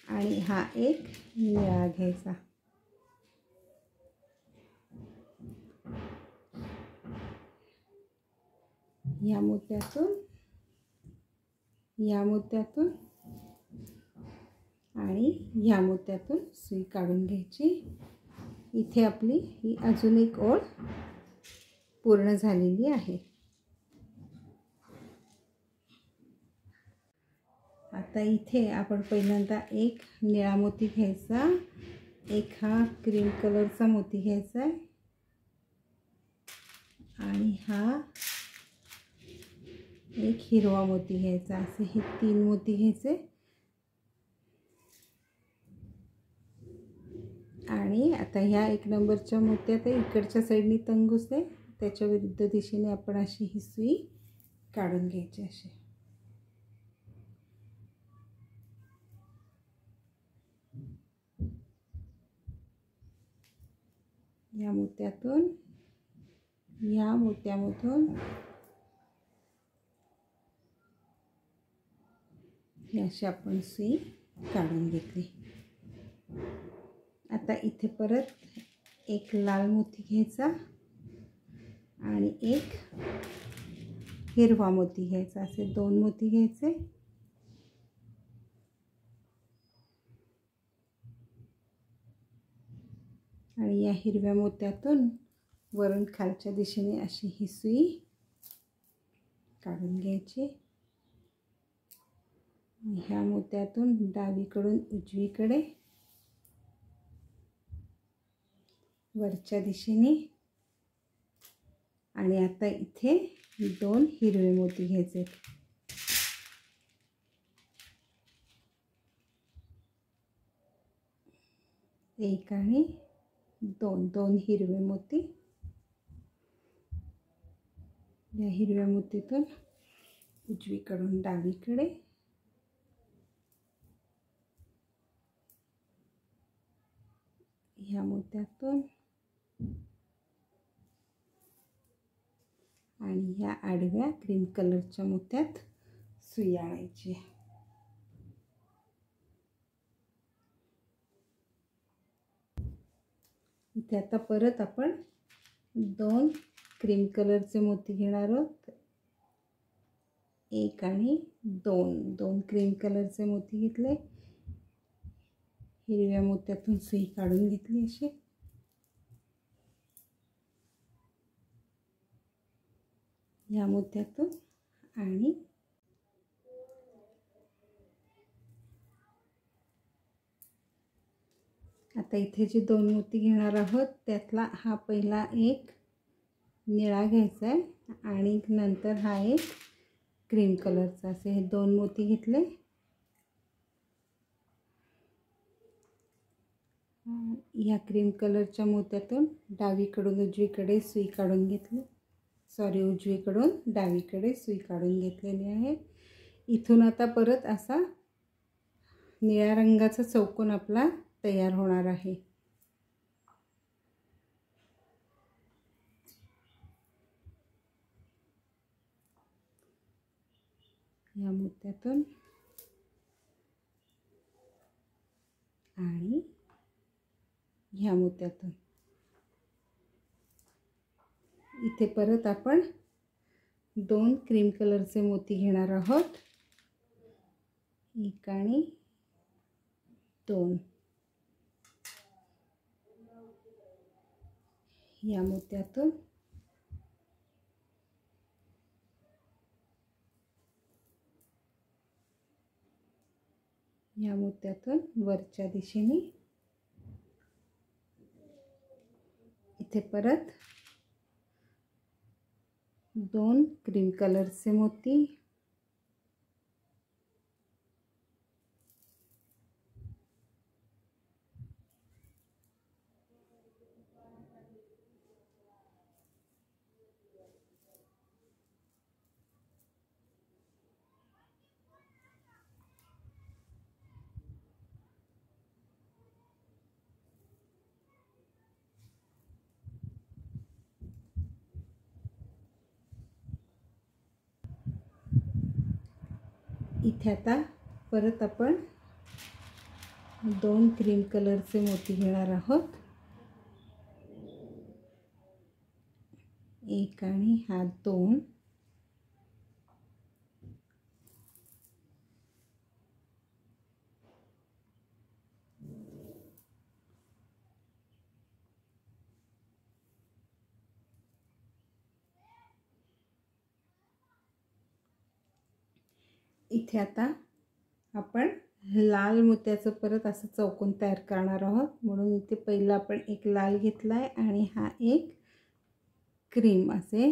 Speaker 1: आणि हा एक निळा घ्यायचा. या मोत्यातून, या मोत्यातून आणि या मोत्यातून सुई काढून घ्यायची. इथे आपली ही अजून एक ओळ पूर्ण झालेली आहे. आता इथे आपण पहिल्यांदा एक निळा मोती घ्यायचा, एक हा क्रीम कलरचा मोती घ्यायचा आहे आणि हा एक हिरवा मोती घ्यायचा. असे हे 3 मोती घ्यायचे आणि आता ह्या 1 नंबरच्या मोत्यात इकडच्या साईडनी तंगूस आहे, त्याच्या विरुद्ध दिशेने आपण अशी ही सुई काढून घ्यायची अशी. या मोत्यातून या मोत्यामधून ही अशी आपण सुई काढून घेतली. आता इथे परत एक लाल मोती घ्यायचा आणि एक हिरवा मोती घ्यायचा. असे 2 मोती घ्यायचे. आणि या हिरव्या मोत्यातून वरून खालच्या दिशेने अशी ही सुई काढून घ्यायची. ह्या मोत्यातून डावीकडून उजवीकडे वरच्या दिशेने. आणि आता इथे 2 हिरवे मोती घ्यायचे. एक आणि 2 हिरवे मोती. या हिरव्या मोतीतून उजवीकडून डावीकडे ह्या मोत्यातून आणि ह्या आडव्या क्रीम कलरच्या मोत्यात सुई आणायची. इथे आता परत आपण 2 क्रीम कलरचे मोती घेणार आहोत. 1 आणि 2 क्रीम कलरचे मोती घेतले. हिरव्या मोत्यातून सुई काढून घेतली अशी. या मोत्यातून आणि आता इथे जे 2 मोती घेणार आहोत त्यातला हा पहिला एक निळा घ्यायचा आहे आणि नंतर हा एक क्रीम कलरचा. असे हे 2 मोती घेतले. या क्रीम कलरच्या मोत्यातून डावीकडून उजवीकडे सुई काढून घेतली. उजवीकडून डावीकडे सुई काढून घेतलेली आहे. इथून आता परत असा निळ्या रंगाचा चौकोन आपला तयार होणार आहे. या मोत्यातून आणि ह्या मोत्यातून. इथे परत आपण 2 क्रीम कलरचे मोती घेणार आहोत. 1 आणि 2. या मोत्यातून या मोत्यातून वरच्या दिशेने. इथे परत 2 क्रीम कलरचे मोती. इथे आता परत आपण 2 क्रीम कलरचे मोती घेणार आहोत. 1 आणि हा 2. इथे आता आपण लाल मोत्याचं परत असं चौकोन तयार करणार आहोत. म्हणून इथे पहिला आपण एक लाल घेतलाय आणि हा एक क्रीम. असे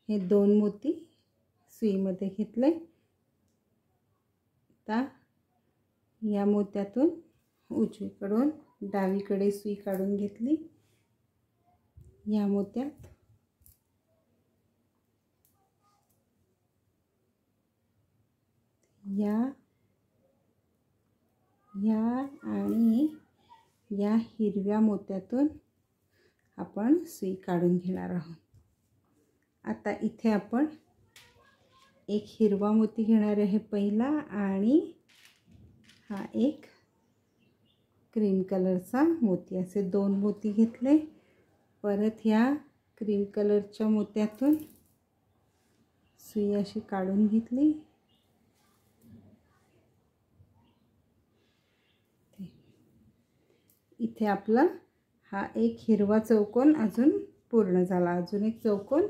Speaker 1: हे 2 मोती सुईमध्ये घेतले. आता या मोत्यातून उजवीकडून डावीकडे सुई काढून घेतली. या मोत्यात या आणि या हिरव्या मोत्यातून आपण सुई काढून घेणार आहोत. आता इथे आपण एक हिरवा मोती घेणार आहे पहिला आणि हा एक क्रीम कलरचा मोती, असे 2 मोती घेतले. परत ह्या क्रीम कलरच्या मोत्यातून सुई अशी काढून घेतली. इथे आपला हा एक हिरवा चौकोन अजून पूर्ण झाला, अजून एक चौकोन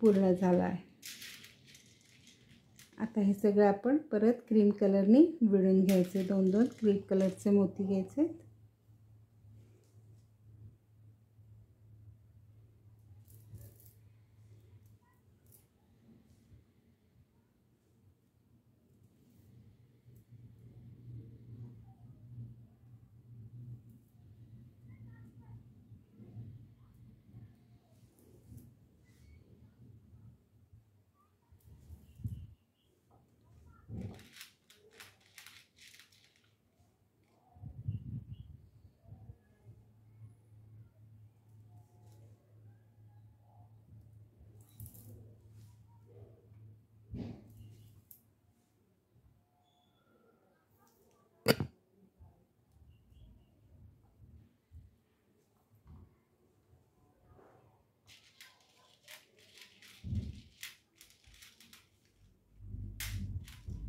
Speaker 1: पूर्ण झाला आहे. आता हे सगळं आपण परत क्रीम कलरने विणून घ्यायचे. 2-2 क्रीम कलरचे मोती घ्यायचे.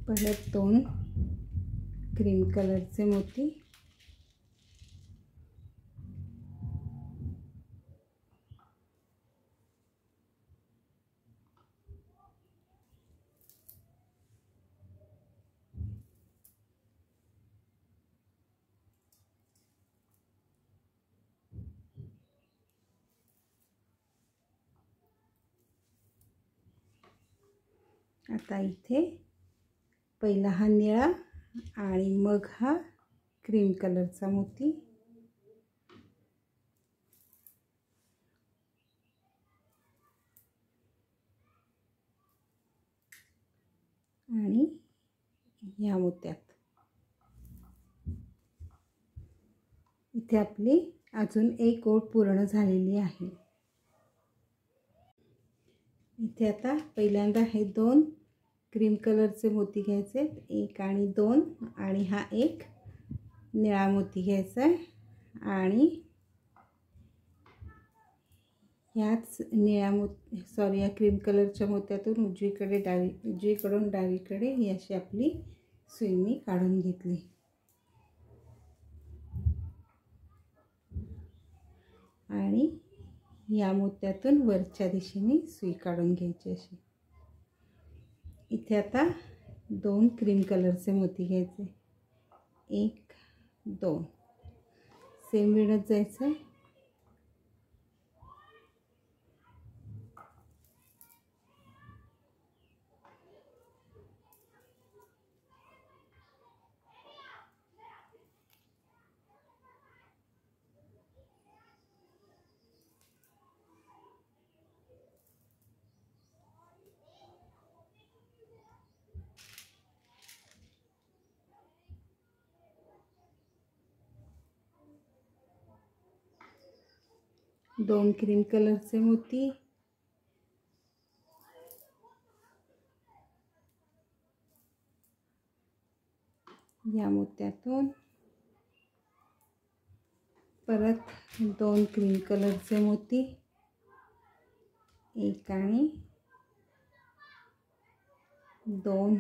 Speaker 1: परत 2 क्रीम कलरचे मोती. आता इथे पहिला हा निळा आणि मग हा क्रीम कलरचा मोती. आणि या मोत्यात इथे आपली अजून एक ओळ पूर्ण झालेली आहे. इथे आता पहिल्यांदा हे 2 क्रीम कलरचे मोती घ्यायचे, 1 आणि 2, आणि हा एक निळा मोती घ्यायचा आहे. आणि ह्याच या क्रीम कलरच्या मोत्यातून उजवीकडून डावीकडे ही अशी आपली सुई मी काढून घेतली. आणि या मोत्यातून वरच्या दिशेने सुई काढून घ्यायची अशी. इथे आता 2 क्रीम कलरचे मोती घ्यायचे, 1, 2, सेम विणत जायचं. दोन क्रीम कलरचे मोती, या मोत्यातून परत 2 क्रीम कलरचे मोती, 1 आणि 2.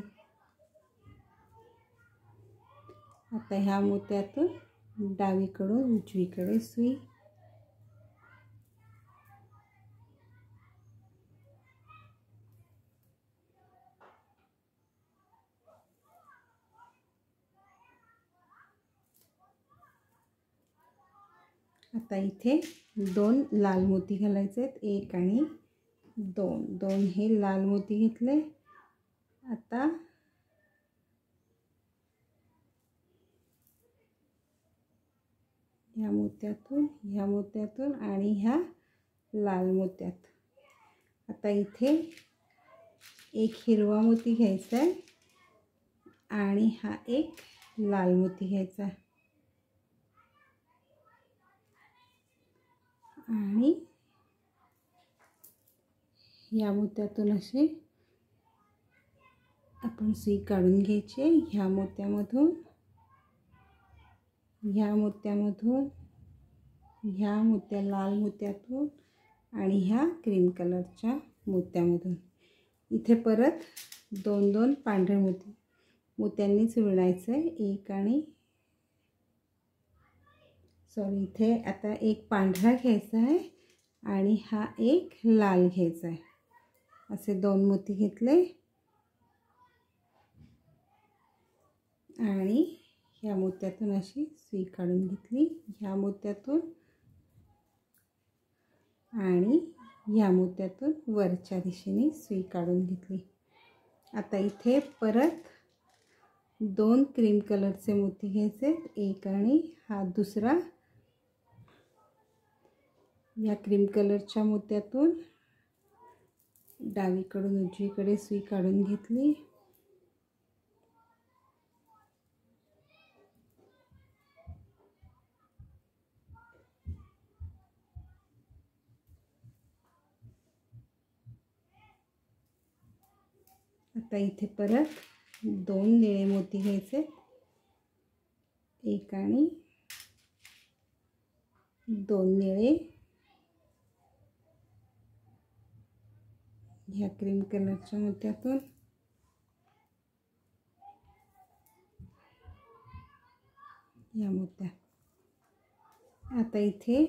Speaker 1: आता ह्या मोत्यातून डावीकडून उजवीकडे सुई. आता इथे 2 लाल मोती घालायचे आहेत, 1 आणि 2 हे लाल मोती घेतले. आता ह्या मोत्यातून आणि ह्या लाल मोत्यात. आता इथे एक हिरवा मोती घ्यायचा आहे आणि हा एक लाल मोती घ्यायचा आहे. आणि या मोत्यातून असे आपण सुई काढून घ्यायची. ह्या मोत्यामधून, ह्या मोत्यामधून, ह्या मोत्या लाल मोत्यातून आणि ह्या क्रीम कलरच्या मोत्यामधून. इथे परत 2-2 पांढरे मोत्यांनीच विणायचं आहे. एक आणि सॉरी, इथे आता एक पांढरा घ्यायचा आहे आणि हा एक लाल घ्यायचा आहे. असे 2 मोती घेतले आणि ह्या मोत्यातून अशी सुई काढून घेतली. ह्या मोत्यातून आणि ह्या मोत्यातून वरच्या दिशेने सुई काढून घेतली. आता इथे परत 2 क्रीम कलरचे मोती घ्यायचे. एक आणि हा दुसरा. या क्रीम कलरच्या मोत्यातून डावीकडून उजवीकडे सुई काढून घेतली. आता इथे परत 2 निळे मोती घ्यायचे. एक आणि 2 निळे. ह्या क्रीम कलरच्या मोत्यातून या मोत्या. आता इथे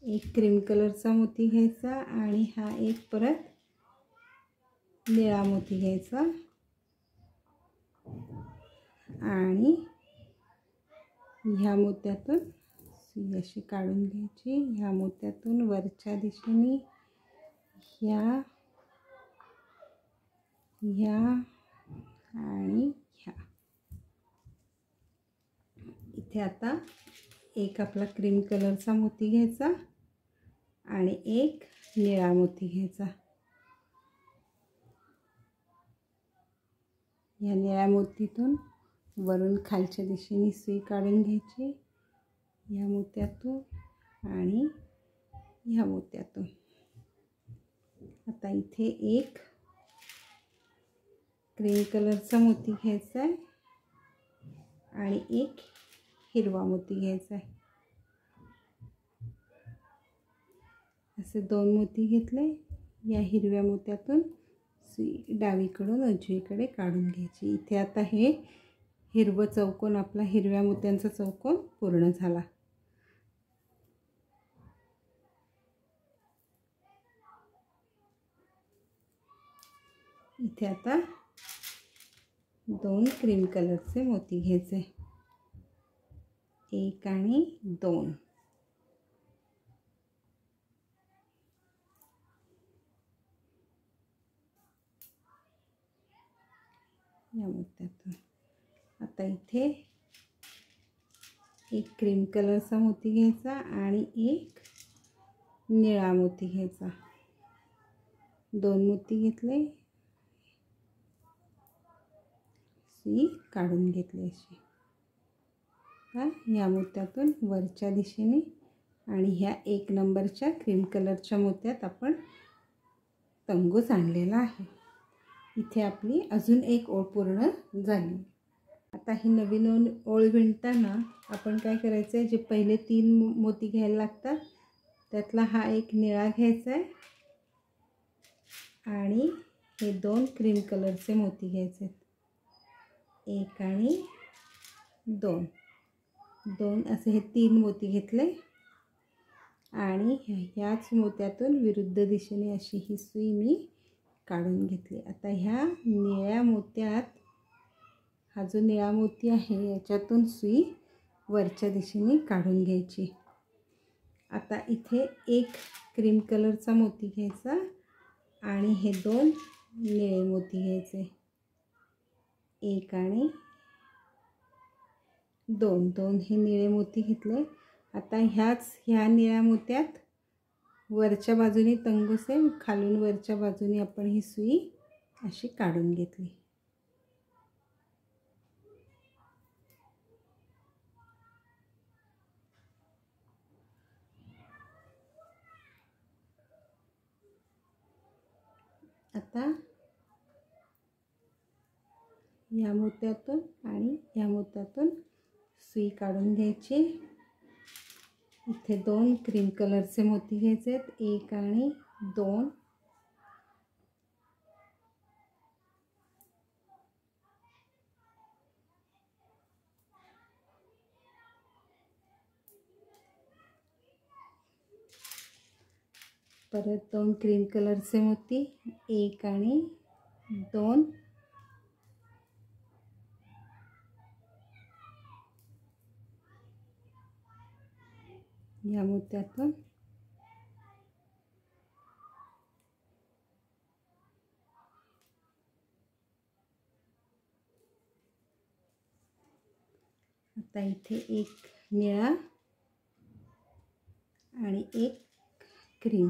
Speaker 1: एक क्रीम कलरचा मोती घ्यायचा आणि हा एक परत निळा मोती घ्यायचा आणि ह्या मोत्यातून सुई अशी काढून घ्यायची. ह्या मोत्यातून वरच्या दिशेने ह्या आणि ह्या. इथे आता एक आपला क्रीम कलरचा मोती घ्यायचा आणि एक निळा मोती घ्यायचा. या निळ्या मोतीतून वरून खालच्या दिशेने सुई काढून घ्यायची. या मोत्यातून आणि ह्या मोत्यातून. आता इथे एक क्रीम कलरचा मोती घ्यायचा आहे आणि एक हिरवा मोती घ्यायचा आहे. असे 2 मोती घेतले. या हिरव्या मोत्यातून सुई डावीकडून उजवीकडे काढून घ्यायची. इथे आता हे हिरवं चौकोन, आपला हिरव्या मोत्यांचा चौकोन पूर्ण झाला. इथे आता 2 क्रीम कलरचे मोती घ्यायचे. एक आणि 2. या मोत्यातून. आता इथे एक क्रीम कलरचा मोती घ्यायचा आणि एक निळा मोती घ्यायचा. 2 मोती घेतले, सुई काढून घेतली अशी. या मोत्यातून वरच्या दिशेने आणि ह्या 1 नंबरच्या क्रीम कलरच्या मोत्यात आपण तंगूस आणलेला आहे. इथे आपली अजून एक ओळ पूर्ण झाली. आता ही नवीन ओळ विणताना आपण काय करायचं आहे, जे पहिले 3 मोती घ्यायला लागतात त्यातला हा एक निळा घ्यायचा आहे आणि हे 2 क्रीम कलरचे मोती घ्यायचे. 1 आणि 2. 2 असे हे 3 मोती घेतले आणि ह्याच मोत्यातून विरुद्ध दिशेने अशी ही सुई मी काढून घेतली. आता ह्या निळ्या मोत्यात, हा जो निळा मोती आहे याच्यातून सुई वरच्या दिशेने काढून घ्यायची. आता इथे एक क्रीम कलरचा मोती घ्यायचा आणि हे 2 निळे मोती घ्यायचे. 1 आणि 2. 2 हे निळे मोती घेतले. आता ह्या निळ्या मोत्यात वरच्या बाजूने तंगूस आहे, खालून वरच्या बाजूने आपण ही सुई अशी काढून घेतली. आता या मोत्यातून आणि या मोत्यातून सुई काढून घ्यायची। इथे 2 क्रीम कलरचे मोती घ्यायचे आहेत, 1 आणि 2। परत 2 क्रीम कलरचे मोती, 1 आणि 2। या मोत्यातून आता इथे 1 निळा आणि 1 क्रीम,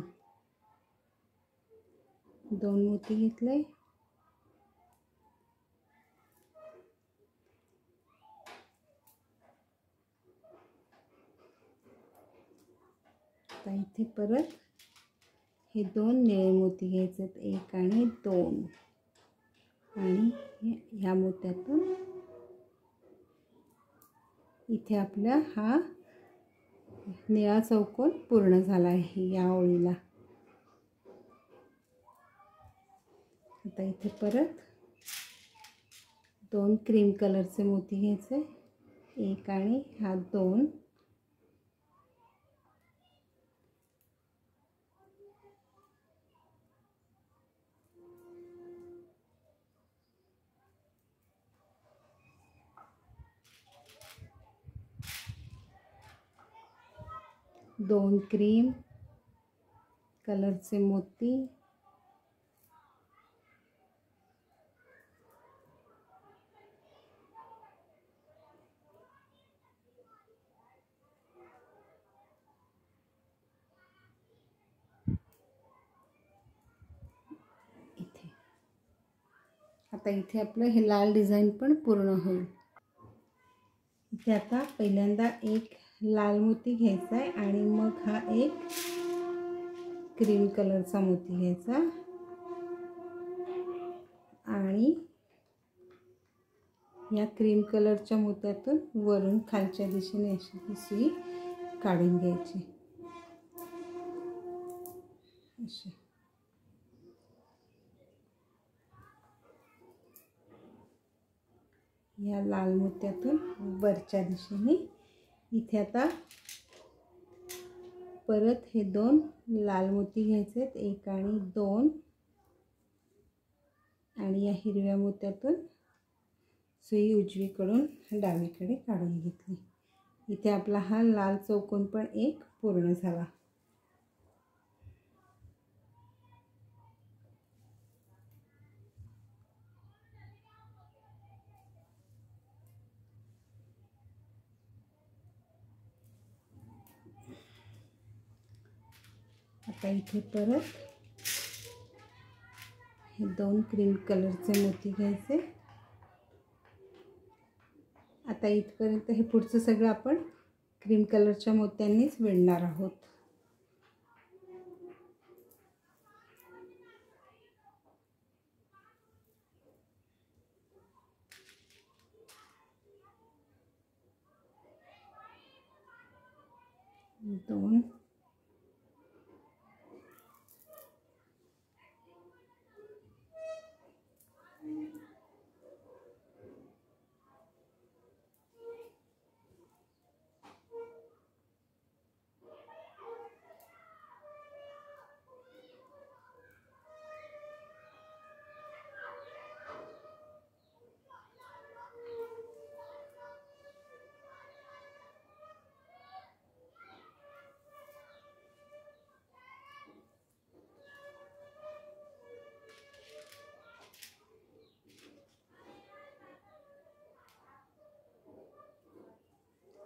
Speaker 1: 2 मोती घेतले। आता इथे परत हे 2 निळे मोती घ्यायचे, 1 आणि 2, आणि ह्या मोत्यातून इथे आपला हा निळा चौकोन पूर्ण झाला आहे या ओळीला। आता इथे परत 2 क्रीम कलरचे मोती घ्यायचे, 1 आणि हा 2, दोन क्रीम कलरचे मोती, इथे। आता इथे आपलं हे लाल डिझाइन पण पूर्ण होईल। इथे आता पहिल्यांदा 1 लाल मोती घ्यायचा आहे आणि मग हा 1 क्रीम कलरचा मोती घ्यायचा आणि या क्रीम कलरच्या मोत्यातून वरून खालच्या दिशेने अशी ही सुई काढून घ्यायची अशी। या लाल मोत्यातून वरच्या दिशेने इथे आता परत हे 2 लाल मोती घ्यायचे, 1 आणि 2, आणि या हिरव्या मोत्यातून सुई उजवीकडून डावीकडे काढून घेतली। इथे आपला हा लाल चौकोन पण 1 पूर्ण झाला। आता इथे परत हे 2 क्रीम कलरचे मोती घ्यायचे। आता इथपर्यंत हे पुढचं सगळं आपण क्रीम कलरच्या मोत्यांनीच विणणार आहोत। दोन,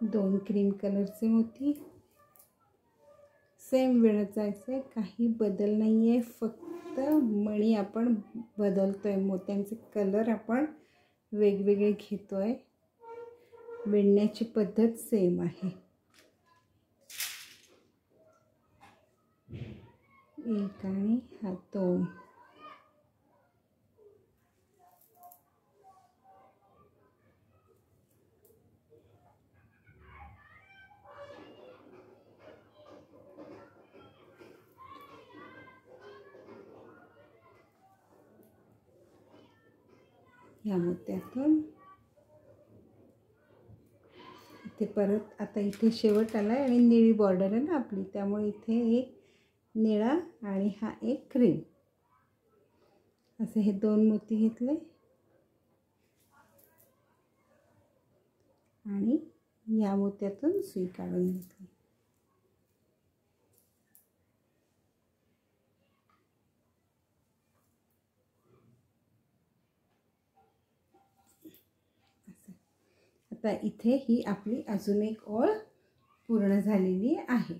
Speaker 1: दोन क्रीम कलरचे मोती सेम विणत जायचे, काही बदल नाही आहे, फक्त मणी आपण बदलतोय, मोत्यांचे कलर आपण वेगवेगळे घेतोय, विणण्याची पद्धत सेम आहे। एक आणि हा 2, ह्या मोत्यातून इथे परत आता इथे शेवट आला आहे आणि निळी बॉर्डर आहे ना आपली, त्यामुळे इथे एक निळा आणि हा एक क्रीम असे हे 2 मोती घेतले आणि या मोत्यातून सुई काढून घेतली. आता इथे ही आपली अजून एक ओळ पूर्ण झालेली आहे.